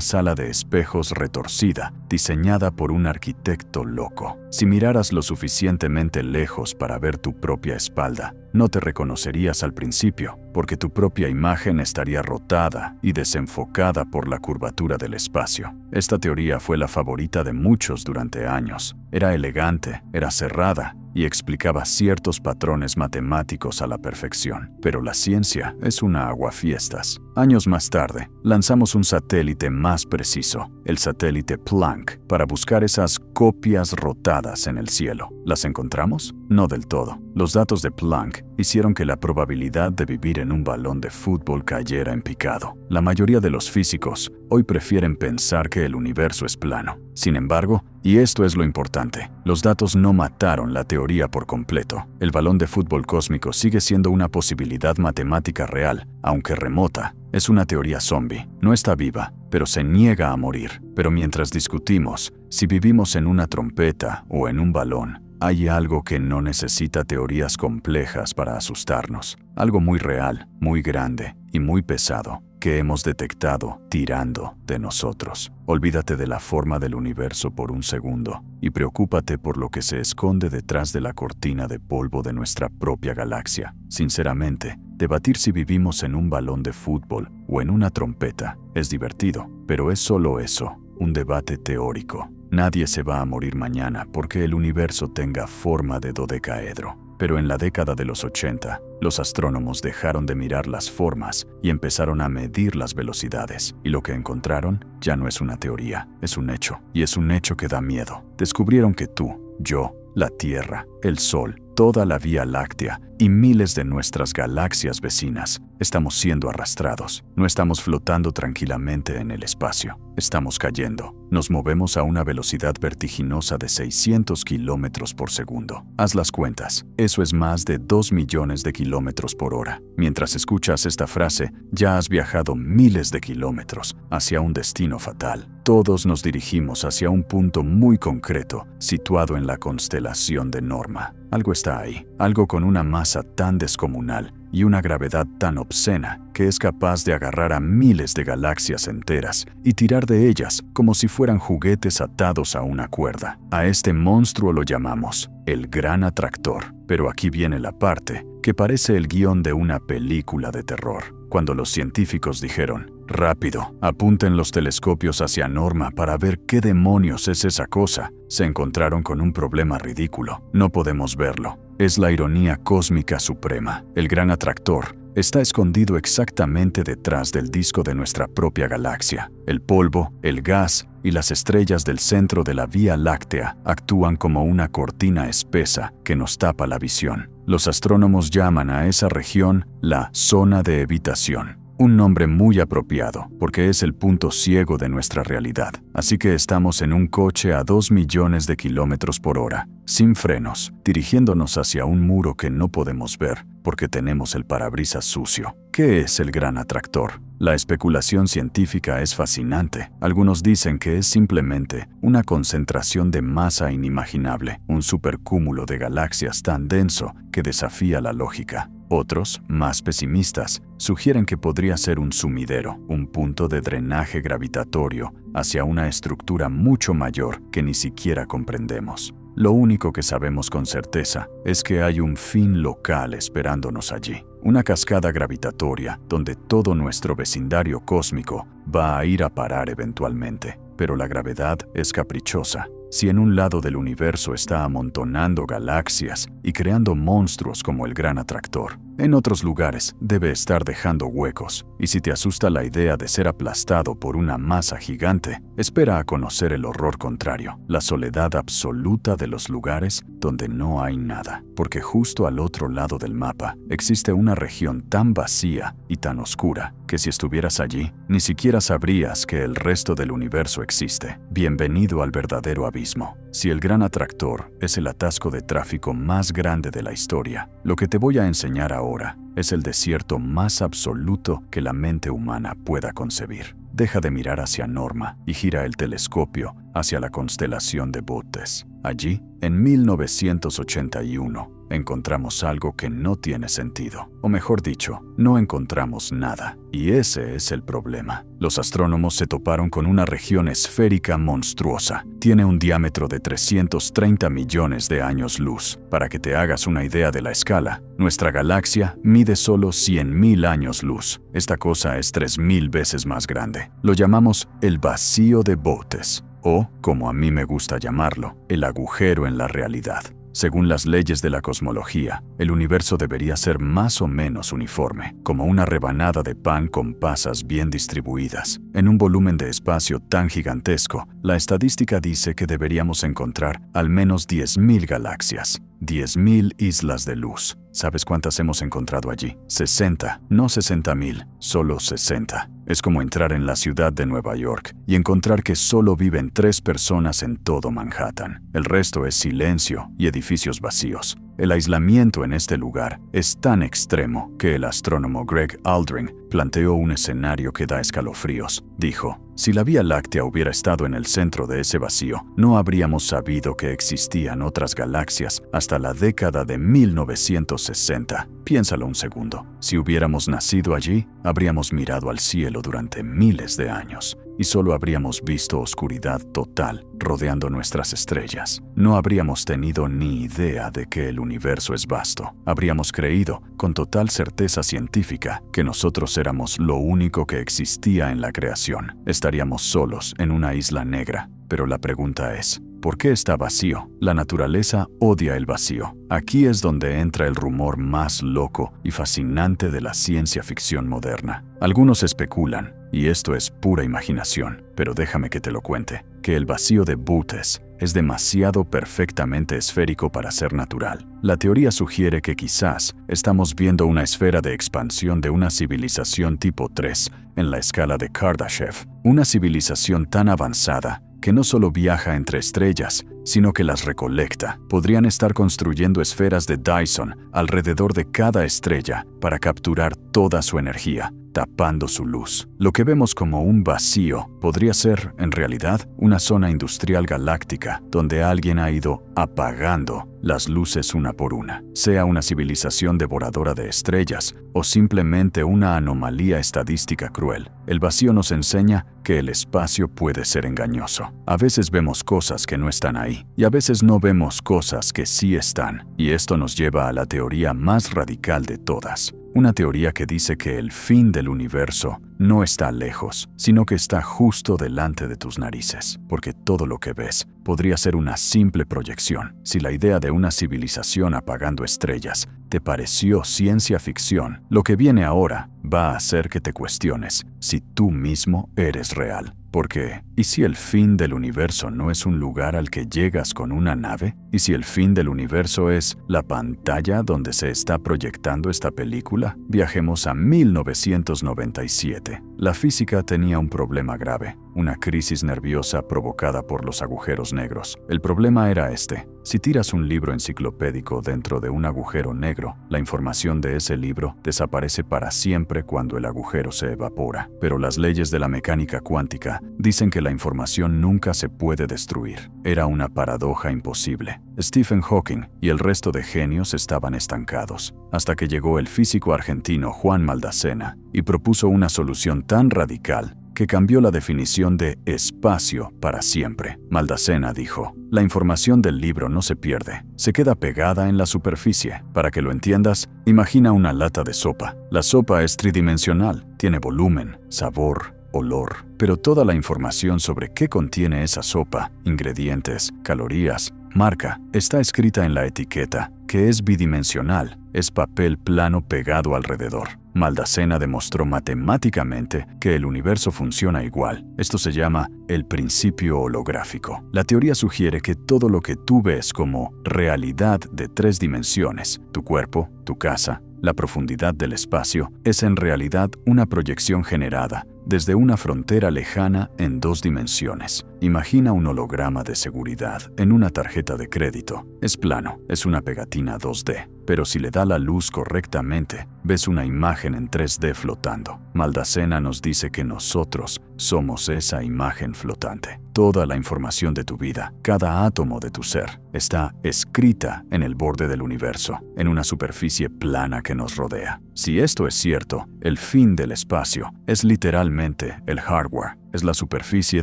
sala de espejos retorcida, diseñada por un arquitecto loco. Si miraras lo suficientemente lejos para ver tu propia espalda, no te reconocerías al principio, porque tu propia imagen estaría rotada y desenfocada por la curvatura del espacio. Esta teoría fue la favorita de muchos durante años. Era elegante, era cerrada y explicaba ciertos patrones matemáticos a la perfección. Pero la ciencia es una aguafiestas. Años más tarde, lanzamos un satélite más preciso, el satélite Planck, para buscar esas copias rotadas en el cielo. ¿Las encontramos? No del todo. Los datos de Planck hicieron que la probabilidad de vivir en un balón de fútbol cayera en picado. La mayoría de los físicos hoy prefieren pensar que el universo es plano. Sin embargo, y esto es lo importante, los datos no mataron la teoría por completo. El balón de fútbol cósmico sigue siendo una posibilidad matemática real, aunque remota. Es una teoría zombie. No está viva, pero se niega a morir. Pero mientras discutimos si vivimos en una trompeta o en un balón, hay algo que no necesita teorías complejas para asustarnos. Algo muy real, muy grande y muy pesado que hemos detectado tirando de nosotros. Olvídate de la forma del universo por un segundo y preocúpate por lo que se esconde detrás de la cortina de polvo de nuestra propia galaxia. Sinceramente, debatir si vivimos en un balón de fútbol o en una trompeta es divertido, pero es solo eso, un debate teórico. Nadie se va a morir mañana porque el universo tenga forma de dodecaedro. Pero en la década de los 80, los astrónomos dejaron de mirar las formas y empezaron a medir las velocidades. Y lo que encontraron ya no es una teoría, es un hecho. Y es un hecho que da miedo. Descubrieron que tú, yo, la Tierra, el Sol, toda la Vía Láctea y miles de nuestras galaxias vecinas estamos siendo arrastrados. No estamos flotando tranquilamente en el espacio. Estamos cayendo. Nos movemos a una velocidad vertiginosa de 600 kilómetros por segundo. Haz las cuentas. Eso es más de 2 millones de kilómetros por hora. Mientras escuchas esta frase, ya has viajado miles de kilómetros hacia un destino fatal. Todos nos dirigimos hacia un punto muy concreto, situado en la constelación de Norma. Algo está ahí. algo con una masa tan descomunal y una gravedad tan obscena que es capaz de agarrar a miles de galaxias enteras y tirar de ellas como si fueran juguetes atados a una cuerda. A este monstruo lo llamamos el Gran Atractor. Pero aquí viene la parte que parece el guión de una película de terror. Cuando los científicos dijeron, «Rápido, apunten los telescopios hacia Norma para ver qué demonios es esa cosa», se encontraron con un problema ridículo. No podemos verlo. Es la ironía cósmica suprema. El Gran Atractor está escondido exactamente detrás del disco de nuestra propia galaxia. El polvo, el gas y las estrellas del centro de la Vía Láctea actúan como una cortina espesa que nos tapa la visión. Los astrónomos llaman a esa región la zona de evitación. Un nombre muy apropiado, porque es el punto ciego de nuestra realidad. Así que estamos en un coche a 2 millones de kilómetros por hora, sin frenos, dirigiéndonos hacia un muro que no podemos ver, porque tenemos el parabrisas sucio. ¿Qué es el Gran Atractor? La especulación científica es fascinante. Algunos dicen que es simplemente una concentración de masa inimaginable, un supercúmulo de galaxias tan denso que desafía la lógica. Otros, más pesimistas, sugieren que podría ser un sumidero, un punto de drenaje gravitatorio hacia una estructura mucho mayor que ni siquiera comprendemos. Lo único que sabemos con certeza es que hay un fin local esperándonos allí, una cascada gravitatoria donde todo nuestro vecindario cósmico va a ir a parar eventualmente. Pero la gravedad es caprichosa. Si en un lado del universo está amontonando galaxias y creando monstruos como el Gran Atractor, en otros lugares debe estar dejando huecos. Y si te asusta la idea de ser aplastado por una masa gigante, espera a conocer el horror contrario, la soledad absoluta de los lugares donde no hay nada. Porque justo al otro lado del mapa existe una región tan vacía y tan oscura que si estuvieras allí, ni siquiera sabrías que el resto del universo existe. Bienvenido al verdadero abismo. Si el Gran Atractor es el atasco de tráfico más grande de la historia, lo que te voy a enseñar ahora es el desierto más absoluto que la mente humana pueda concebir. Deja de mirar hacia Norma y gira el telescopio hacia la constelación de Bootes. Allí, en 1981, encontramos algo que no tiene sentido. O mejor dicho, no encontramos nada. Y ese es el problema. Los astrónomos se toparon con una región esférica monstruosa. Tiene un diámetro de 330 millones de años luz. Para que te hagas una idea de la escala, nuestra galaxia mide solo 100.000 años luz. Esta cosa es 3.000 veces más grande. Lo llamamos el vacío de Bootes, o, como a mí me gusta llamarlo, el agujero en la realidad. Según las leyes de la cosmología, el universo debería ser más o menos uniforme, como una rebanada de pan con pasas bien distribuidas. En un volumen de espacio tan gigantesco, la estadística dice que deberíamos encontrar al menos 10.000 galaxias, 10.000 islas de luz. ¿Sabes cuántas hemos encontrado allí? 60, no 60.000, solo 60. Es como entrar en la ciudad de Nueva York y encontrar que solo viven 3 personas en todo Manhattan. El resto es silencio y edificios vacíos. El aislamiento en este lugar es tan extremo que el astrónomo Greg Aldrin planteó un escenario que da escalofríos. Dijo, si la Vía Láctea hubiera estado en el centro de ese vacío, no habríamos sabido que existían otras galaxias hasta la década de 1960. Piénsalo un segundo. Si hubiéramos nacido allí, habríamos mirado al cielo durante miles de años y solo habríamos visto oscuridad total rodeando nuestras estrellas. No habríamos tenido ni idea de que el universo es vasto. Habríamos creído, con total certeza científica, que nosotros éramos lo único que existía en la creación. Estaríamos solos en una isla negra. Pero la pregunta es, ¿por qué está vacío? La naturaleza odia el vacío. Aquí es donde entra el rumor más loco y fascinante de la ciencia ficción moderna. Algunos especulan, y esto es pura imaginación, pero déjame que te lo cuente, que el vacío de Bootes es demasiado perfectamente esférico para ser natural. La teoría sugiere que quizás estamos viendo una esfera de expansión de una civilización tipo 3 en la escala de Kardashev, una civilización tan avanzada que no solo viaja entre estrellas, sino que las recolecta. Podrían estar construyendo esferas de Dyson alrededor de cada estrella para capturar toda su energía, tapando su luz. Lo que vemos como un vacío podría ser, en realidad, una zona industrial galáctica donde alguien ha ido apagando las luces una por una, sea una civilización devoradora de estrellas o simplemente una anomalía estadística cruel. El vacío nos enseña que el espacio puede ser engañoso. A veces vemos cosas que no están ahí y a veces no vemos cosas que sí están. Y esto nos lleva a la teoría más radical de todas. Una teoría que dice que el fin del universo no está lejos, sino que está justo delante de tus narices, porque todo lo que ves podría ser una simple proyección. Si la idea de una civilización apagando estrellas te pareció ciencia ficción, lo que viene ahora va a hacer que te cuestiones si tú mismo eres real. Porque, ¿y si el fin del universo no es un lugar al que llegas con una nave? ¿Y si el fin del universo es la pantalla donde se está proyectando esta película? Viajemos a 1997. La física tenía un problema grave, una crisis nerviosa provocada por los agujeros negros. El problema era este. Si tiras un libro enciclopédico dentro de un agujero negro, la información de ese libro desaparece para siempre cuando el agujero se evapora. Pero las leyes de la mecánica cuántica dicen que la información nunca se puede destruir. Era una paradoja imposible. Stephen Hawking y el resto de genios estaban estancados, hasta que llegó el físico argentino Juan Maldacena y propuso una solución tan radical que cambió la definición de espacio para siempre. Maldacena dijo: la información del libro no se pierde, se queda pegada en la superficie. Para que lo entiendas, imagina una lata de sopa. La sopa es tridimensional, tiene volumen, sabor, olor, pero toda la información sobre qué contiene esa sopa, ingredientes, calorías, marca, está escrita en la etiqueta, que es bidimensional, es papel plano pegado alrededor. Maldacena demostró matemáticamente que el universo funciona igual. Esto se llama el principio holográfico. La teoría sugiere que todo lo que tú ves como realidad de 3 dimensiones, tu cuerpo, tu casa, la profundidad del espacio, es en realidad una proyección generada desde una frontera lejana en 2 dimensiones. Imagina un holograma de seguridad en una tarjeta de crédito. Es plano, es una pegatina 2D, pero si le da la luz correctamente, ves una imagen en 3D flotando. Maldacena nos dice que nosotros somos esa imagen flotante. Toda la información de tu vida, cada átomo de tu ser, está escrita en el borde del universo, en una superficie plana que nos rodea. Si esto es cierto, el fin del espacio es literalmente el hardware. Es la superficie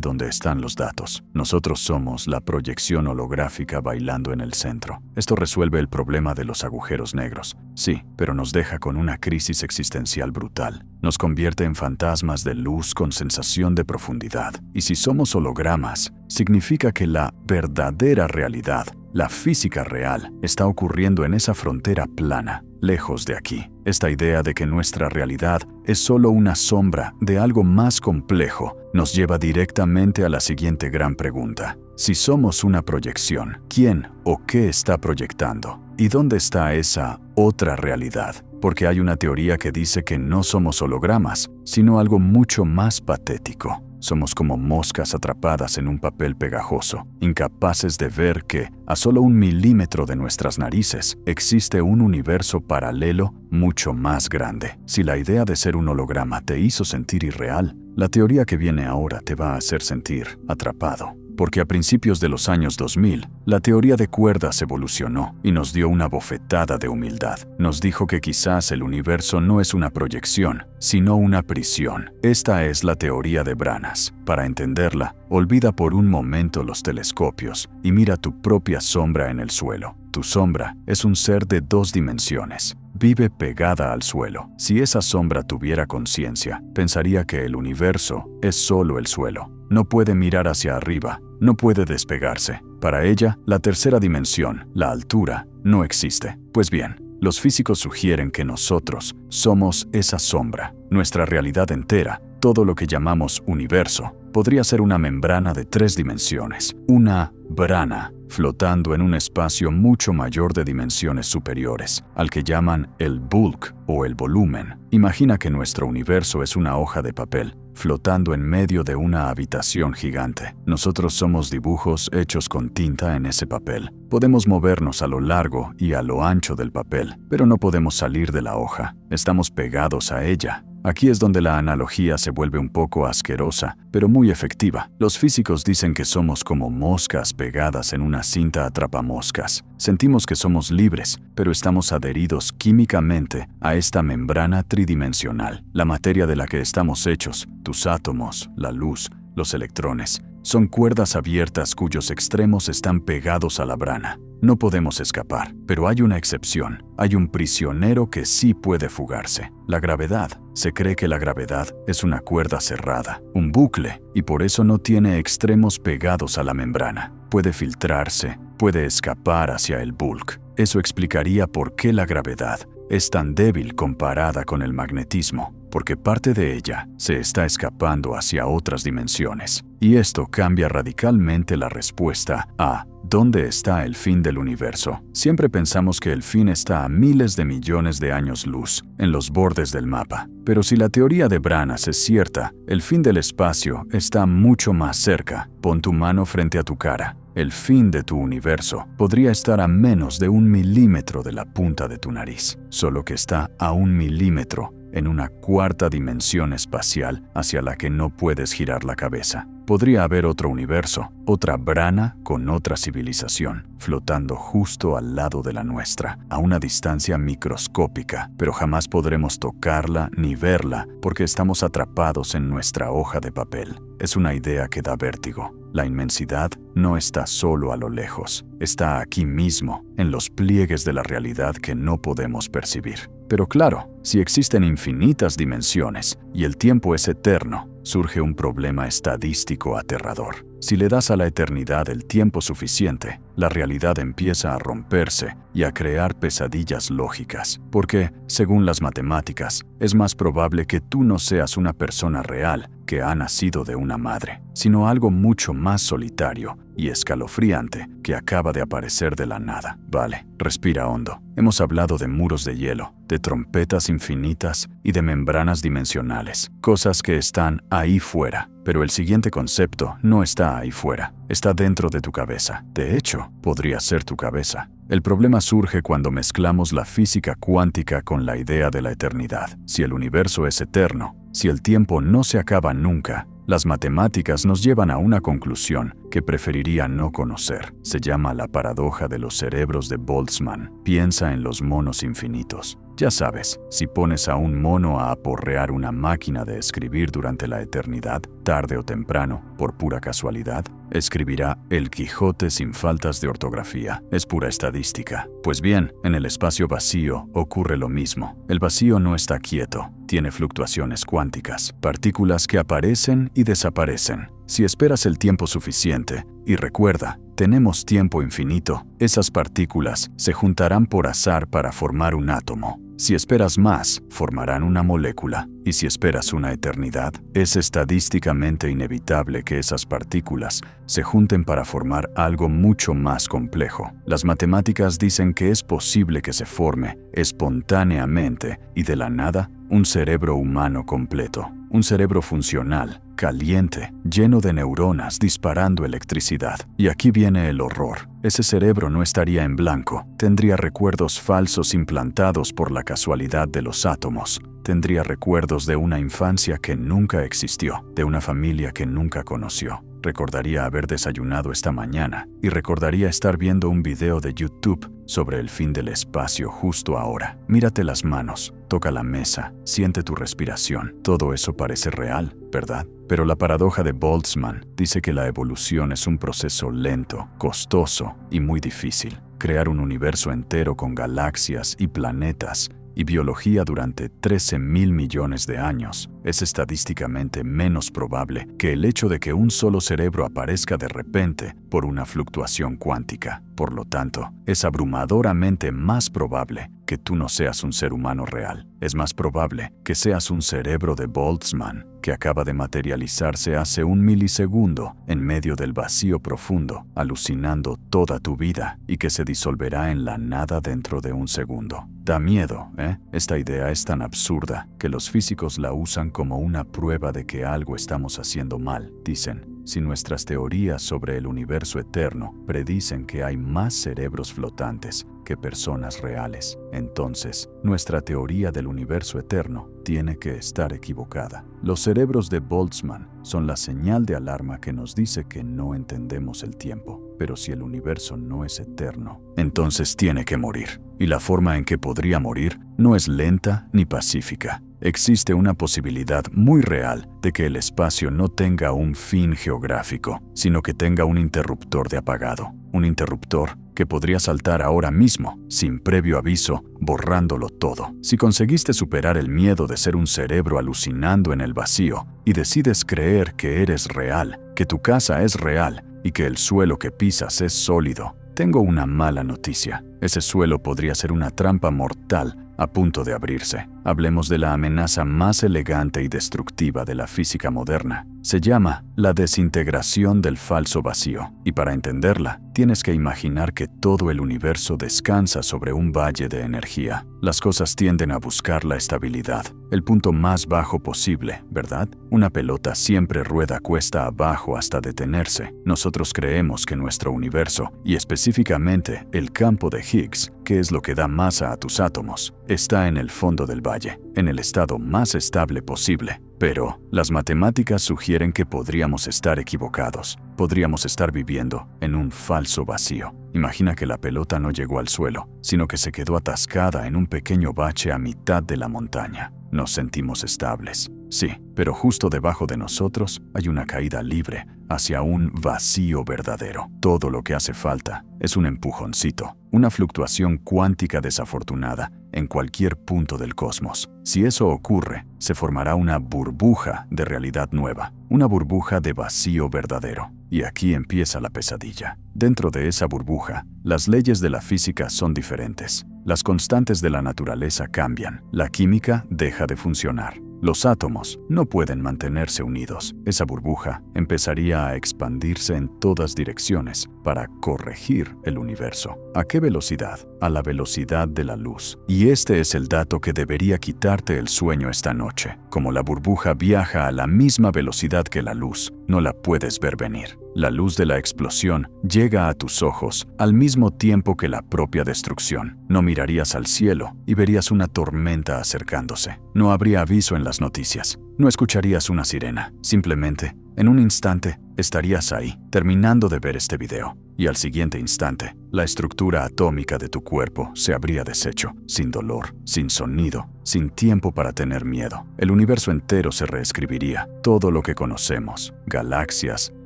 donde están los datos. Nosotros somos la proyección holográfica bailando en el centro. Esto resuelve el problema de los agujeros negros. Sí, pero nos deja con una crisis existencial brutal. Nos convierte en fantasmas de luz con sensación de profundidad. Y si somos hologramas, significa que la verdadera realidad, la física real, está ocurriendo en esa frontera plana, lejos de aquí. Esta idea de que nuestra realidad es solo una sombra de algo más complejo nos lleva directamente a la siguiente gran pregunta. Si somos una proyección, ¿quién o qué está proyectando? ¿Y dónde está esa otra realidad? Porque hay una teoría que dice que no somos hologramas, sino algo mucho más patético. Somos como moscas atrapadas en un papel pegajoso, incapaces de ver que, a solo 1 milímetro de nuestras narices, existe un universo paralelo mucho más grande. Si la idea de ser un holograma te hizo sentir irreal, la teoría que viene ahora te va a hacer sentir atrapado. Porque a principios de los años 2000, la teoría de cuerdas evolucionó y nos dio una bofetada de humildad. Nos dijo que quizás el universo no es una proyección, sino una prisión. Esta es la teoría de Branas. Para entenderla, olvida por un momento los telescopios y mira tu propia sombra en el suelo. Tu sombra es un ser de 2 dimensiones. Vive pegada al suelo. Si esa sombra tuviera conciencia, pensaría que el universo es solo el suelo. No puede mirar hacia arriba, no puede despegarse. Para ella, la tercera dimensión, la altura, no existe. Pues bien, los físicos sugieren que nosotros somos esa sombra. Nuestra realidad entera, todo lo que llamamos universo, podría ser una membrana de 3 dimensiones, una brana, flotando en un espacio mucho mayor de dimensiones superiores, al que llaman el bulk o el volumen. Imagina que nuestro universo es una hoja de papel, flotando en medio de una habitación gigante. Nosotros somos dibujos hechos con tinta en ese papel. Podemos movernos a lo largo y a lo ancho del papel, pero no podemos salir de la hoja. Estamos pegados a ella. Aquí es donde la analogía se vuelve un poco asquerosa, pero muy efectiva. Los físicos dicen que somos como moscas pegadas en una cinta atrapamoscas. Sentimos que somos libres, pero estamos adheridos químicamente a esta membrana tridimensional. La materia de la que estamos hechos, tus átomos, la luz, los electrones, son cuerdas abiertas cuyos extremos están pegados a la brana. No podemos escapar, pero hay una excepción. Hay un prisionero que sí puede fugarse. La gravedad. Se cree que la gravedad es una cuerda cerrada, un bucle, y por eso no tiene extremos pegados a la membrana. Puede filtrarse, puede escapar hacia el bulk. Eso explicaría por qué la gravedad es tan débil comparada con el magnetismo, porque parte de ella se está escapando hacia otras dimensiones. Y esto cambia radicalmente la respuesta a ¿dónde está el fin del universo? Siempre pensamos que el fin está a miles de millones de años luz, en los bordes del mapa. Pero si la teoría de Branas es cierta, el fin del espacio está mucho más cerca. Pon tu mano frente a tu cara. El fin de tu universo podría estar a menos de 1 milímetro de la punta de tu nariz, solo que está a 1 milímetro en una cuarta dimensión espacial hacia la que no puedes girar la cabeza. Podría haber otro universo, otra Brana con otra civilización, flotando justo al lado de la nuestra, a una distancia microscópica, pero jamás podremos tocarla ni verla porque estamos atrapados en nuestra hoja de papel. Es una idea que da vértigo. La inmensidad no está solo a lo lejos, está aquí mismo, en los pliegues de la realidad que no podemos percibir. Pero claro, si existen infinitas dimensiones y el tiempo es eterno, surge un problema estadístico aterrador. Si le das a la eternidad el tiempo suficiente, la realidad empieza a romperse y a crear pesadillas lógicas, porque, según las matemáticas, es más probable que tú no seas una persona real que ha nacido de una madre, sino algo mucho más solitario y escalofriante que acaba de aparecer de la nada. Vale, respira hondo. Hemos hablado de muros de hielo, de trompetas infinitas y de membranas dimensionales, cosas que están ahí fuera. Pero el siguiente concepto no está ahí fuera, está dentro de tu cabeza. De hecho, podría ser tu cabeza. El problema surge cuando mezclamos la física cuántica con la idea de la eternidad. Si el universo es eterno, si el tiempo no se acaba nunca, las matemáticas nos llevan a una conclusión que preferiría no conocer. Se llama la paradoja de los cerebros de Boltzmann. Piensa en los monos infinitos. Ya sabes, si pones a un mono a aporrear una máquina de escribir durante la eternidad, tarde o temprano, por pura casualidad, escribirá El Quijote sin faltas de ortografía. Es pura estadística. Pues bien, en el espacio vacío ocurre lo mismo. El vacío no está quieto, tiene fluctuaciones cuánticas, partículas que aparecen y desaparecen. Si esperas el tiempo suficiente, y recuerda, tenemos tiempo infinito, esas partículas se juntarán por azar para formar un átomo. Si esperas más, formarán una molécula. Y si esperas una eternidad, es estadísticamente inevitable que esas partículas se junten para formar algo mucho más complejo. Las matemáticas dicen que es posible que se forme, espontáneamente y de la nada, un cerebro humano completo. Un cerebro funcional, caliente, lleno de neuronas disparando electricidad. Y aquí viene el horror. Ese cerebro no estaría en blanco. Tendría recuerdos falsos implantados por la casualidad de los átomos. Tendría recuerdos de una infancia que nunca existió, de una familia que nunca conoció. Recordaría haber desayunado esta mañana y recordaría estar viendo un video de YouTube sobre el fin del espacio justo ahora. Mírate las manos, toca la mesa, siente tu respiración. Todo eso parece real, ¿verdad? Pero la paradoja de Boltzmann dice que la evolución es un proceso lento, costoso y muy difícil. Crear un universo entero con galaxias y planetas y biología durante 13.000 millones de años es estadísticamente menos probable que el hecho de que un solo cerebro aparezca de repente por una fluctuación cuántica. Por lo tanto, es abrumadoramente más probable que tú no seas un ser humano real. Es más probable que seas un cerebro de Boltzmann que acaba de materializarse hace 1 milisegundo en medio del vacío profundo, alucinando toda tu vida y que se disolverá en la nada dentro de 1 segundo. Da miedo, ¿eh? Esta idea es tan absurda que los físicos la usan como una prueba de que algo estamos haciendo mal. Dicen, si nuestras teorías sobre el universo eterno predicen que hay más cerebros flotantes que personas reales, entonces nuestra teoría del universo eterno tiene que estar equivocada. Los cerebros de Boltzmann son la señal de alarma que nos dice que no entendemos el tiempo. Pero si el universo no es eterno, entonces tiene que morir. Y la forma en que podría morir no es lenta ni pacífica. Existe una posibilidad muy real de que el espacio no tenga un fin geográfico, sino que tenga un interruptor de apagado. Un interruptor que podría saltar ahora mismo, sin previo aviso, borrándolo todo. Si conseguiste superar el miedo de ser un cerebro alucinando en el vacío y decides creer que eres real, que tu casa es real y que el suelo que pisas es sólido, tengo una mala noticia. Ese suelo podría ser una trampa mortal a punto de abrirse. Hablemos de la amenaza más elegante y destructiva de la física moderna. Se llama la desintegración del falso vacío. Y para entenderla, tienes que imaginar que todo el universo descansa sobre un valle de energía. Las cosas tienden a buscar la estabilidad, el punto más bajo posible, ¿verdad? Una pelota siempre rueda cuesta abajo hasta detenerse. Nosotros creemos que nuestro universo, y específicamente el campo de Higgs, que es lo que da masa a tus átomos, está en el fondo del valle, en el estado más estable posible. Pero las matemáticas sugieren que podríamos estar equivocados. Podríamos estar viviendo en un falso vacío. Imagina que la pelota no llegó al suelo, sino que se quedó atascada en un pequeño bache a mitad de la montaña. Nos sentimos estables, sí, pero justo debajo de nosotros hay una caída libre hacia un vacío verdadero. Todo lo que hace falta es un empujoncito, una fluctuación cuántica desafortunada en cualquier punto del cosmos. Si eso ocurre, se formará una burbuja de realidad nueva, una burbuja de vacío verdadero. Y aquí empieza la pesadilla. Dentro de esa burbuja, las leyes de la física son diferentes. Las constantes de la naturaleza cambian. La química deja de funcionar. Los átomos no pueden mantenerse unidos. Esa burbuja empezaría a expandirse en todas direcciones para corregir el universo. ¿A qué velocidad? A la velocidad de la luz. Y este es el dato que debería quitarte el sueño esta noche. Como la burbuja viaja a la misma velocidad que la luz, no la puedes ver venir. La luz de la explosión llega a tus ojos al mismo tiempo que la propia destrucción. No mirarías al cielo y verías una tormenta acercándose. No habría aviso en las noticias. No escucharías una sirena. Simplemente, en un instante, estarías ahí, terminando de ver este video. Y al siguiente instante, la estructura atómica de tu cuerpo se habría deshecho, sin dolor, sin sonido, sin tiempo para tener miedo. El universo entero se reescribiría. Todo lo que conocemos, galaxias,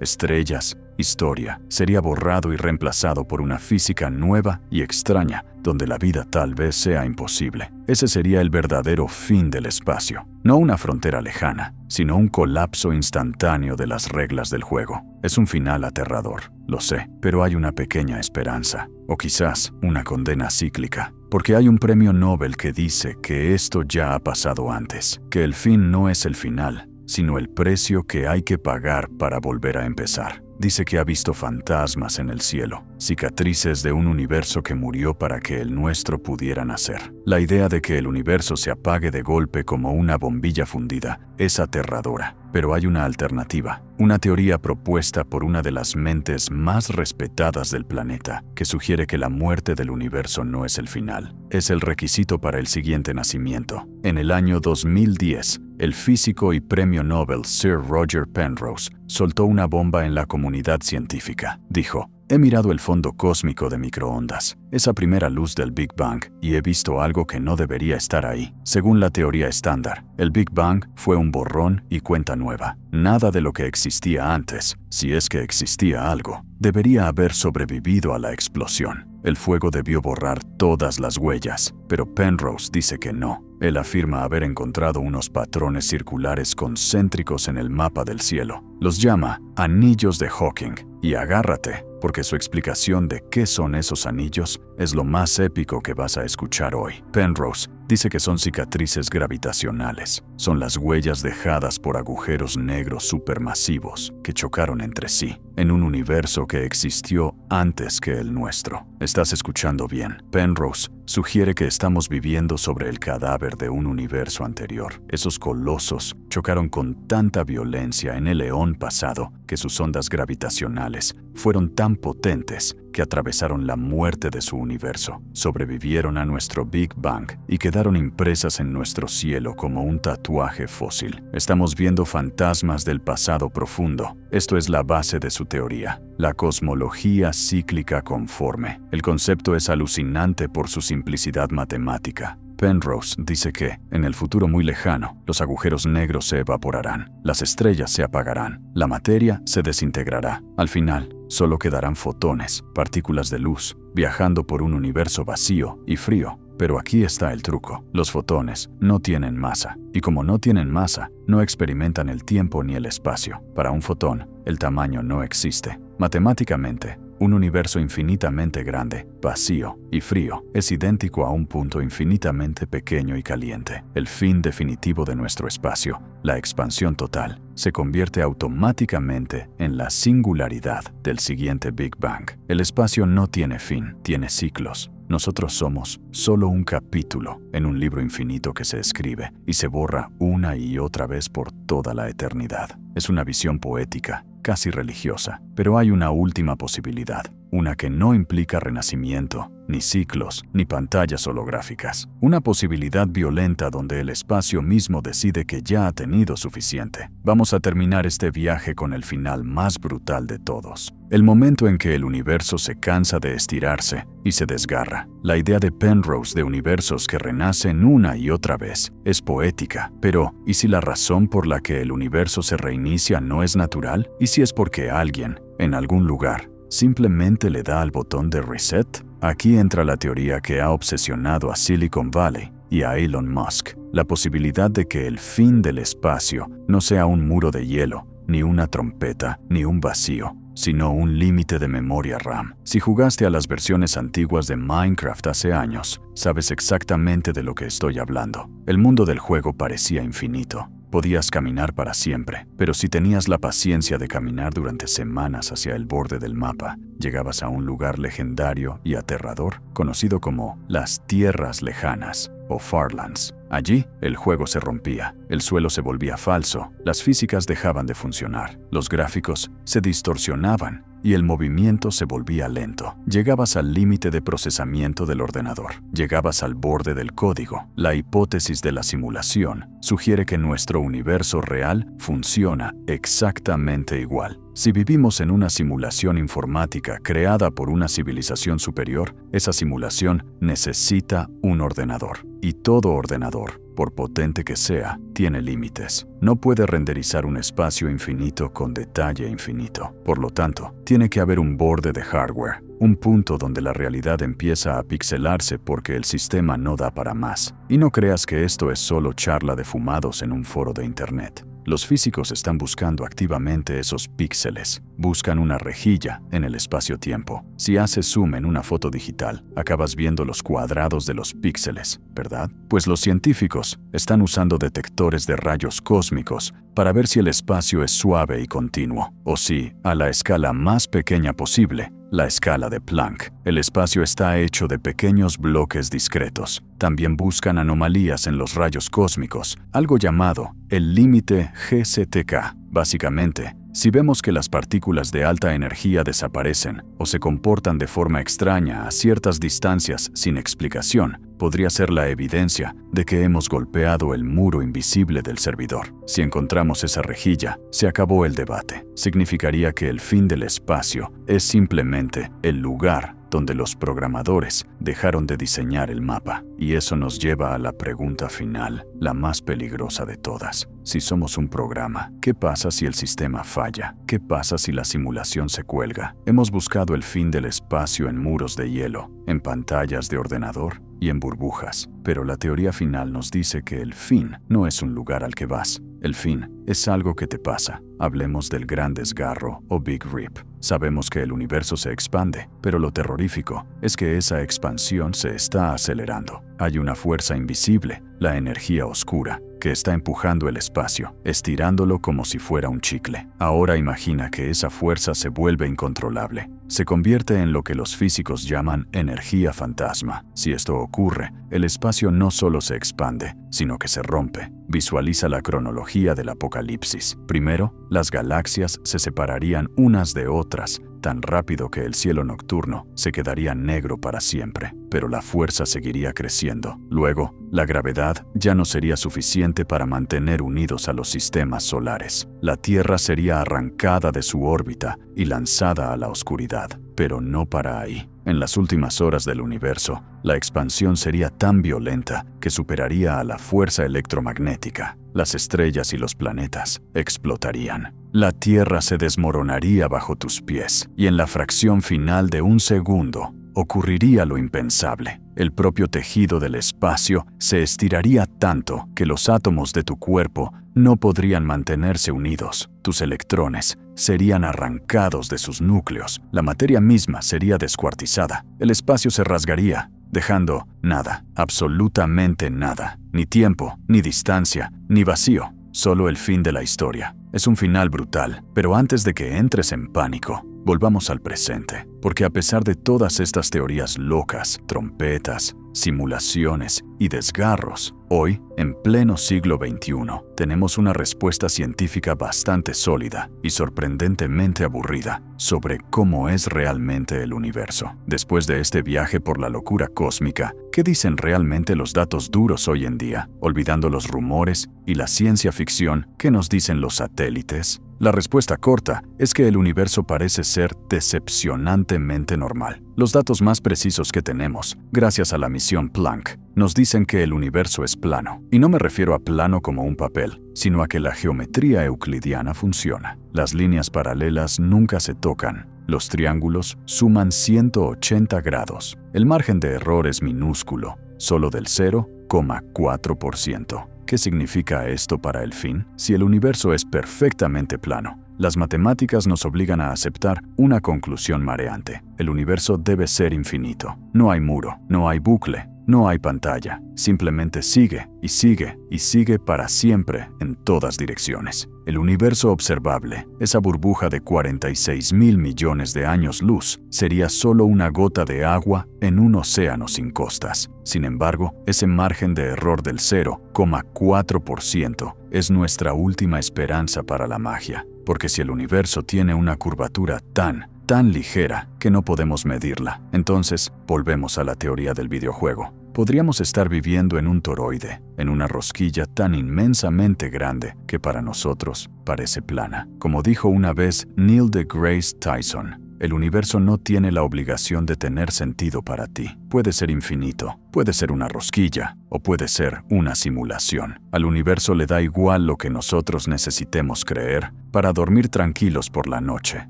estrellas, historia, sería borrado y reemplazado por una física nueva y extraña, donde la vida tal vez sea imposible. Ese sería el verdadero fin del espacio. No una frontera lejana, sino un colapso instantáneo de las reglas del juego. Es un final aterrador, lo sé, pero hay una pequeña esperanza, o quizás una condena cíclica, porque hay un premio Nobel que dice que esto ya ha pasado antes, que el fin no es el final, sino el precio que hay que pagar para volver a empezar. Dice que ha visto fantasmas en el cielo, cicatrices de un universo que murió para que el nuestro pudiera nacer. La idea de que el universo se apague de golpe como una bombilla fundida es aterradora, pero hay una alternativa, una teoría propuesta por una de las mentes más respetadas del planeta, que sugiere que la muerte del universo no es el final, es el requisito para el siguiente nacimiento. En el año 2010, el físico y premio Nobel Sir Roger Penrose soltó una bomba en la comunidad científica. Dijo: he mirado el fondo cósmico de microondas, esa primera luz del Big Bang, y he visto algo que no debería estar ahí. Según la teoría estándar, el Big Bang fue un borrón y cuenta nueva. Nada de lo que existía antes, si es que existía algo, debería haber sobrevivido a la explosión. El fuego debió borrar todas las huellas, pero Penrose dice que no. Él afirma haber encontrado unos patrones circulares concéntricos en el mapa del cielo. Los llama anillos de Hawking. Y agárrate, porque su explicación de qué son esos anillos es lo más épico que vas a escuchar hoy. Penrose dice que son cicatrices gravitacionales. Son las huellas dejadas por agujeros negros supermasivos que chocaron entre sí. en un universo que existió antes que el nuestro. Estás escuchando bien. Penrose sugiere que estamos viviendo sobre el cadáver de un universo anterior. Esos colosos chocaron con tanta violencia en el eón pasado que sus ondas gravitacionales fueron tan potentes que atravesaron la muerte de su universo, sobrevivieron a nuestro Big Bang y quedaron impresas en nuestro cielo como un tatuaje fósil. Estamos viendo fantasmas del pasado profundo. Esto es la base de su teoría, la cosmología cíclica conforme. El concepto es alucinante por su simplicidad matemática. Penrose dice que, en el futuro muy lejano, los agujeros negros se evaporarán, las estrellas se apagarán, la materia se desintegrará. Al final, solo quedarán fotones, partículas de luz, viajando por un universo vacío y frío. Pero aquí está el truco. Los fotones no tienen masa, y como no tienen masa, no experimentan el tiempo ni el espacio. Para un fotón, el tamaño no existe. Matemáticamente, un universo infinitamente grande, vacío y frío es idéntico a un punto infinitamente pequeño y caliente. El fin definitivo de nuestro espacio, la expansión total, se convierte automáticamente en la singularidad del siguiente Big Bang. El espacio no tiene fin, tiene ciclos. Nosotros somos solo un capítulo en un libro infinito que se escribe y se borra una y otra vez por toda la eternidad. Es una visión poética, casi religiosa, pero hay una última posibilidad, una que no implica renacimiento, ni ciclos, ni pantallas holográficas. Una posibilidad violenta donde el espacio mismo decide que ya ha tenido suficiente. Vamos a terminar este viaje con el final más brutal de todos. El momento en que el universo se cansa de estirarse y se desgarra. La idea de Penrose de universos que renacen una y otra vez es poética, pero ¿y si la razón por la que el universo se reinicia no es natural? ¿Y si es porque alguien, en algún lugar, simplemente le da al botón de reset? Aquí entra la teoría que ha obsesionado a Silicon Valley y a Elon Musk, la posibilidad de que el fin del espacio no sea un muro de hielo, ni una trompeta, ni un vacío, sino un límite de memoria RAM. Si jugaste a las versiones antiguas de Minecraft hace años, sabes exactamente de lo que estoy hablando. El mundo del juego parecía infinito. Podías caminar para siempre, pero si tenías la paciencia de caminar durante semanas hacia el borde del mapa, llegabas a un lugar legendario y aterrador, conocido como las Tierras Lejanas, o Farlands. Allí, el juego se rompía, el suelo se volvía falso, las físicas dejaban de funcionar, los gráficos se distorsionaban y el movimiento se volvía lento. Llegabas al límite de procesamiento del ordenador, llegabas al borde del código. La hipótesis de la simulación sugiere que nuestro universo real funciona exactamente igual. Si vivimos en una simulación informática creada por una civilización superior, esa simulación necesita un ordenador. Y todo ordenador, por potente que sea, tiene límites. No puede renderizar un espacio infinito con detalle infinito. Por lo tanto, tiene que haber un borde de hardware, un punto donde la realidad empieza a pixelarse porque el sistema no da para más. Y no creas que esto es solo charla de fumados en un foro de internet. Los físicos están buscando activamente esos píxeles. Buscan una rejilla en el espacio-tiempo. Si haces zoom en una foto digital, acabas viendo los cuadrados de los píxeles, ¿verdad? Pues los científicos están usando detectores de rayos cósmicos para ver si el espacio es suave y continuo, o si, a la escala más pequeña posible, la escala de Planck, el espacio está hecho de pequeños bloques discretos. También buscan anomalías en los rayos cósmicos, algo llamado el límite GZTK. Básicamente, si vemos que las partículas de alta energía desaparecen o se comportan de forma extraña a ciertas distancias sin explicación, podría ser la evidencia de que hemos golpeado el muro invisible del servidor. Si encontramos esa rejilla, se acabó el debate. Significaría que el fin del espacio es simplemente el lugar donde los programadores dejaron de diseñar el mapa. Y eso nos lleva a la pregunta final, la más peligrosa de todas. Si somos un programa, ¿qué pasa si el sistema falla? ¿Qué pasa si la simulación se cuelga? Hemos buscado el fin del espacio en muros de hielo, en pantallas de ordenador y en burbujas. Pero la teoría final nos dice que el fin no es un lugar al que vas. El fin es algo que te pasa. Hablemos del Gran Desgarro o Big Rip. Sabemos que el universo se expande, pero lo terrorífico es que esa expansión se está acelerando. Hay una fuerza invisible, la energía oscura, que está empujando el espacio, estirándolo como si fuera un chicle. Ahora imagina que esa fuerza se vuelve incontrolable. Se convierte en lo que los físicos llaman energía fantasma. Si esto ocurre, el espacio no solo se expande, sino que se rompe. Visualiza la cronología del apocalipsis. Primero, las galaxias se separarían unas de otras, tan rápido que el cielo nocturno se quedaría negro para siempre, pero la fuerza seguiría creciendo. Luego, la gravedad ya no sería suficiente para mantener unidos a los sistemas solares. La Tierra sería arrancada de su órbita y lanzada a la oscuridad, pero no para ahí. En las últimas horas del universo, la expansión sería tan violenta que superaría a la fuerza electromagnética. Las estrellas y los planetas explotarían. La Tierra se desmoronaría bajo tus pies y en la fracción final de un segundo ocurriría lo impensable. El propio tejido del espacio se estiraría tanto que los átomos de tu cuerpo no podrían mantenerse unidos. Tus electrones serían arrancados de sus núcleos. La materia misma sería descuartizada. El espacio se rasgaría, dejando nada, absolutamente nada. Ni tiempo, ni distancia, ni vacío. Solo el fin de la historia. Es un final brutal, pero antes de que entres en pánico, volvamos al presente, porque a pesar de todas estas teorías locas, trompetas, simulaciones y desgarros, hoy, en pleno siglo XXI, tenemos una respuesta científica bastante sólida y sorprendentemente aburrida sobre cómo es realmente el universo. Después de este viaje por la locura cósmica, ¿qué dicen realmente los datos duros hoy en día? Olvidando los rumores y la ciencia ficción, ¿qué nos dicen los satélites? La respuesta corta es que el universo parece ser decepcionantemente normal. Los datos más precisos que tenemos, gracias a la misión Planck, nos dicen que el universo es plano. Y no me refiero a plano como un papel, sino a que la geometría euclidiana funciona. Las líneas paralelas nunca se tocan. Los triángulos suman 180 grados. El margen de error es minúsculo, solo del 0,4%. ¿Qué significa esto para el fin? Si el universo es perfectamente plano, las matemáticas nos obligan a aceptar una conclusión mareante. El universo debe ser infinito. No hay muro, no hay bucle, no hay pantalla. Simplemente sigue y sigue y sigue para siempre en todas direcciones. El universo observable, esa burbuja de 46.000 millones de años luz, sería solo una gota de agua en un océano sin costas. Sin embargo, ese margen de error del 0,4% es nuestra última esperanza para la magia. Porque si el universo tiene una curvatura tan ligera que no podemos medirla, entonces volvemos a la teoría del videojuego. Podríamos estar viviendo en un toroide, en una rosquilla tan inmensamente grande que para nosotros parece plana. Como dijo una vez Neil deGrasse Tyson, el universo no tiene la obligación de tener sentido para ti. Puede ser infinito, puede ser una rosquilla o puede ser una simulación. Al universo le da igual lo que nosotros necesitemos creer para dormir tranquilos por la noche.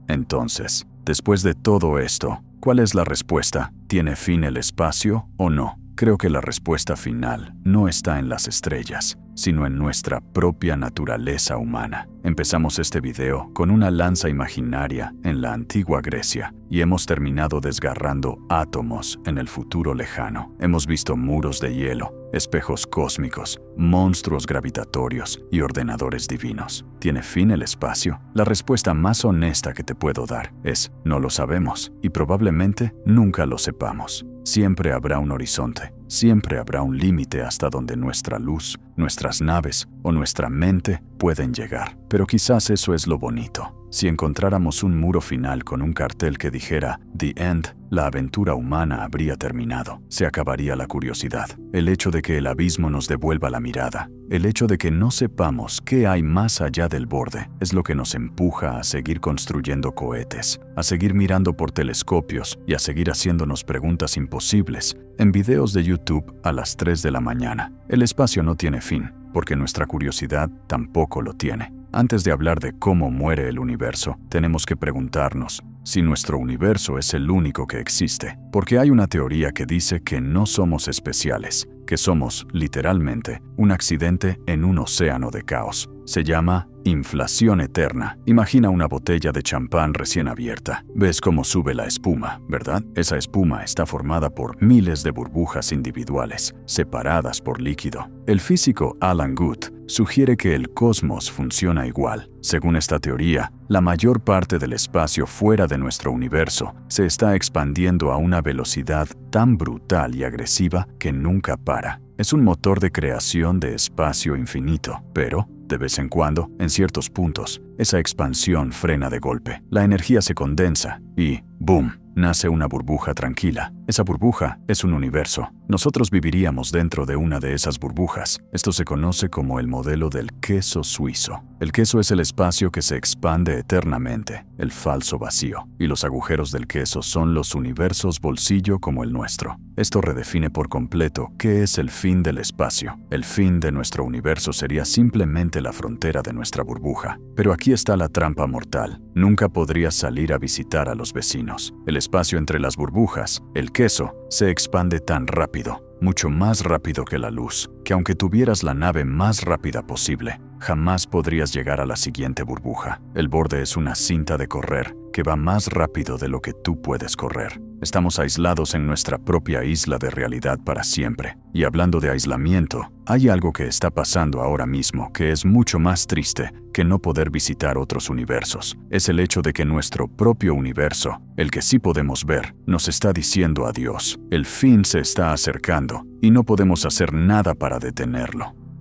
Entonces, después de todo esto, ¿cuál es la respuesta? ¿Tiene fin el espacio o no? Creo que la respuesta final no está en las estrellas, sino en nuestra propia naturaleza humana. Empezamos este video con una lanza imaginaria en la antigua Grecia y hemos terminado desgarrando átomos en el futuro lejano. Hemos visto muros de hielo, espejos cósmicos, monstruos gravitatorios y ordenadores divinos. ¿Tiene fin el espacio? La respuesta más honesta que te puedo dar es: no lo sabemos y probablemente nunca lo sepamos. Siempre habrá un horizonte, siempre habrá un límite hasta donde nuestra luz, nuestras naves o nuestra mente pueden llegar. Pero quizás eso es lo bonito. Si encontráramos un muro final con un cartel que dijera "The End", la aventura humana habría terminado. Se acabaría la curiosidad. El hecho de que el abismo nos devuelva la mirada, el hecho de que no sepamos qué hay más allá del borde, es lo que nos empuja a seguir construyendo cohetes, a seguir mirando por telescopios y a seguir haciéndonos preguntas imposibles en videos de YouTube a las 3 de la mañana. El espacio no tiene fin, porque nuestra curiosidad tampoco lo tiene. Antes de hablar de cómo muere el universo, tenemos que preguntarnos si nuestro universo es el único que existe, porque hay una teoría que dice que no somos especiales, que somos, literalmente, un accidente en un océano de caos. Se llama inflación eterna. Imagina una botella de champán recién abierta. Ves cómo sube la espuma, ¿verdad? Esa espuma está formada por miles de burbujas individuales, separadas por líquido. El físico Alan Guth sugiere que el cosmos funciona igual. Según esta teoría, la mayor parte del espacio fuera de nuestro universo se está expandiendo a una velocidad tan brutal y agresiva que nunca para. Es un motor de creación de espacio infinito, pero, de vez en cuando, en ciertos puntos, esa expansión frena de golpe. La energía se condensa y, ¡boom!, nace una burbuja tranquila. Esa burbuja es un universo. Nosotros viviríamos dentro de una de esas burbujas. Esto se conoce como el modelo del queso suizo. El queso es el espacio que se expande eternamente, el falso vacío, y los agujeros del queso son los universos bolsillo como el nuestro. Esto redefine por completo qué es el fin del espacio. El fin de nuestro universo sería simplemente la frontera de nuestra burbuja. Pero aquí está la trampa mortal. Nunca podrías salir a visitar a los vecinos. El espacio entre las burbujas, el queso, se expande tan rápido, mucho más rápido que la luz, que aunque tuvieras la nave más rápida posible, jamás podrías llegar a la siguiente burbuja. El borde es una cinta de correr que va más rápido de lo que tú puedes correr. Estamos aislados en nuestra propia isla de realidad para siempre. Y hablando de aislamiento, hay algo que está pasando ahora mismo que es mucho más triste que no poder visitar otros universos. Es el hecho de que nuestro propio universo, el que sí podemos ver, nos está diciendo adiós. El fin se está acercando y no podemos hacer nada para detenerlo.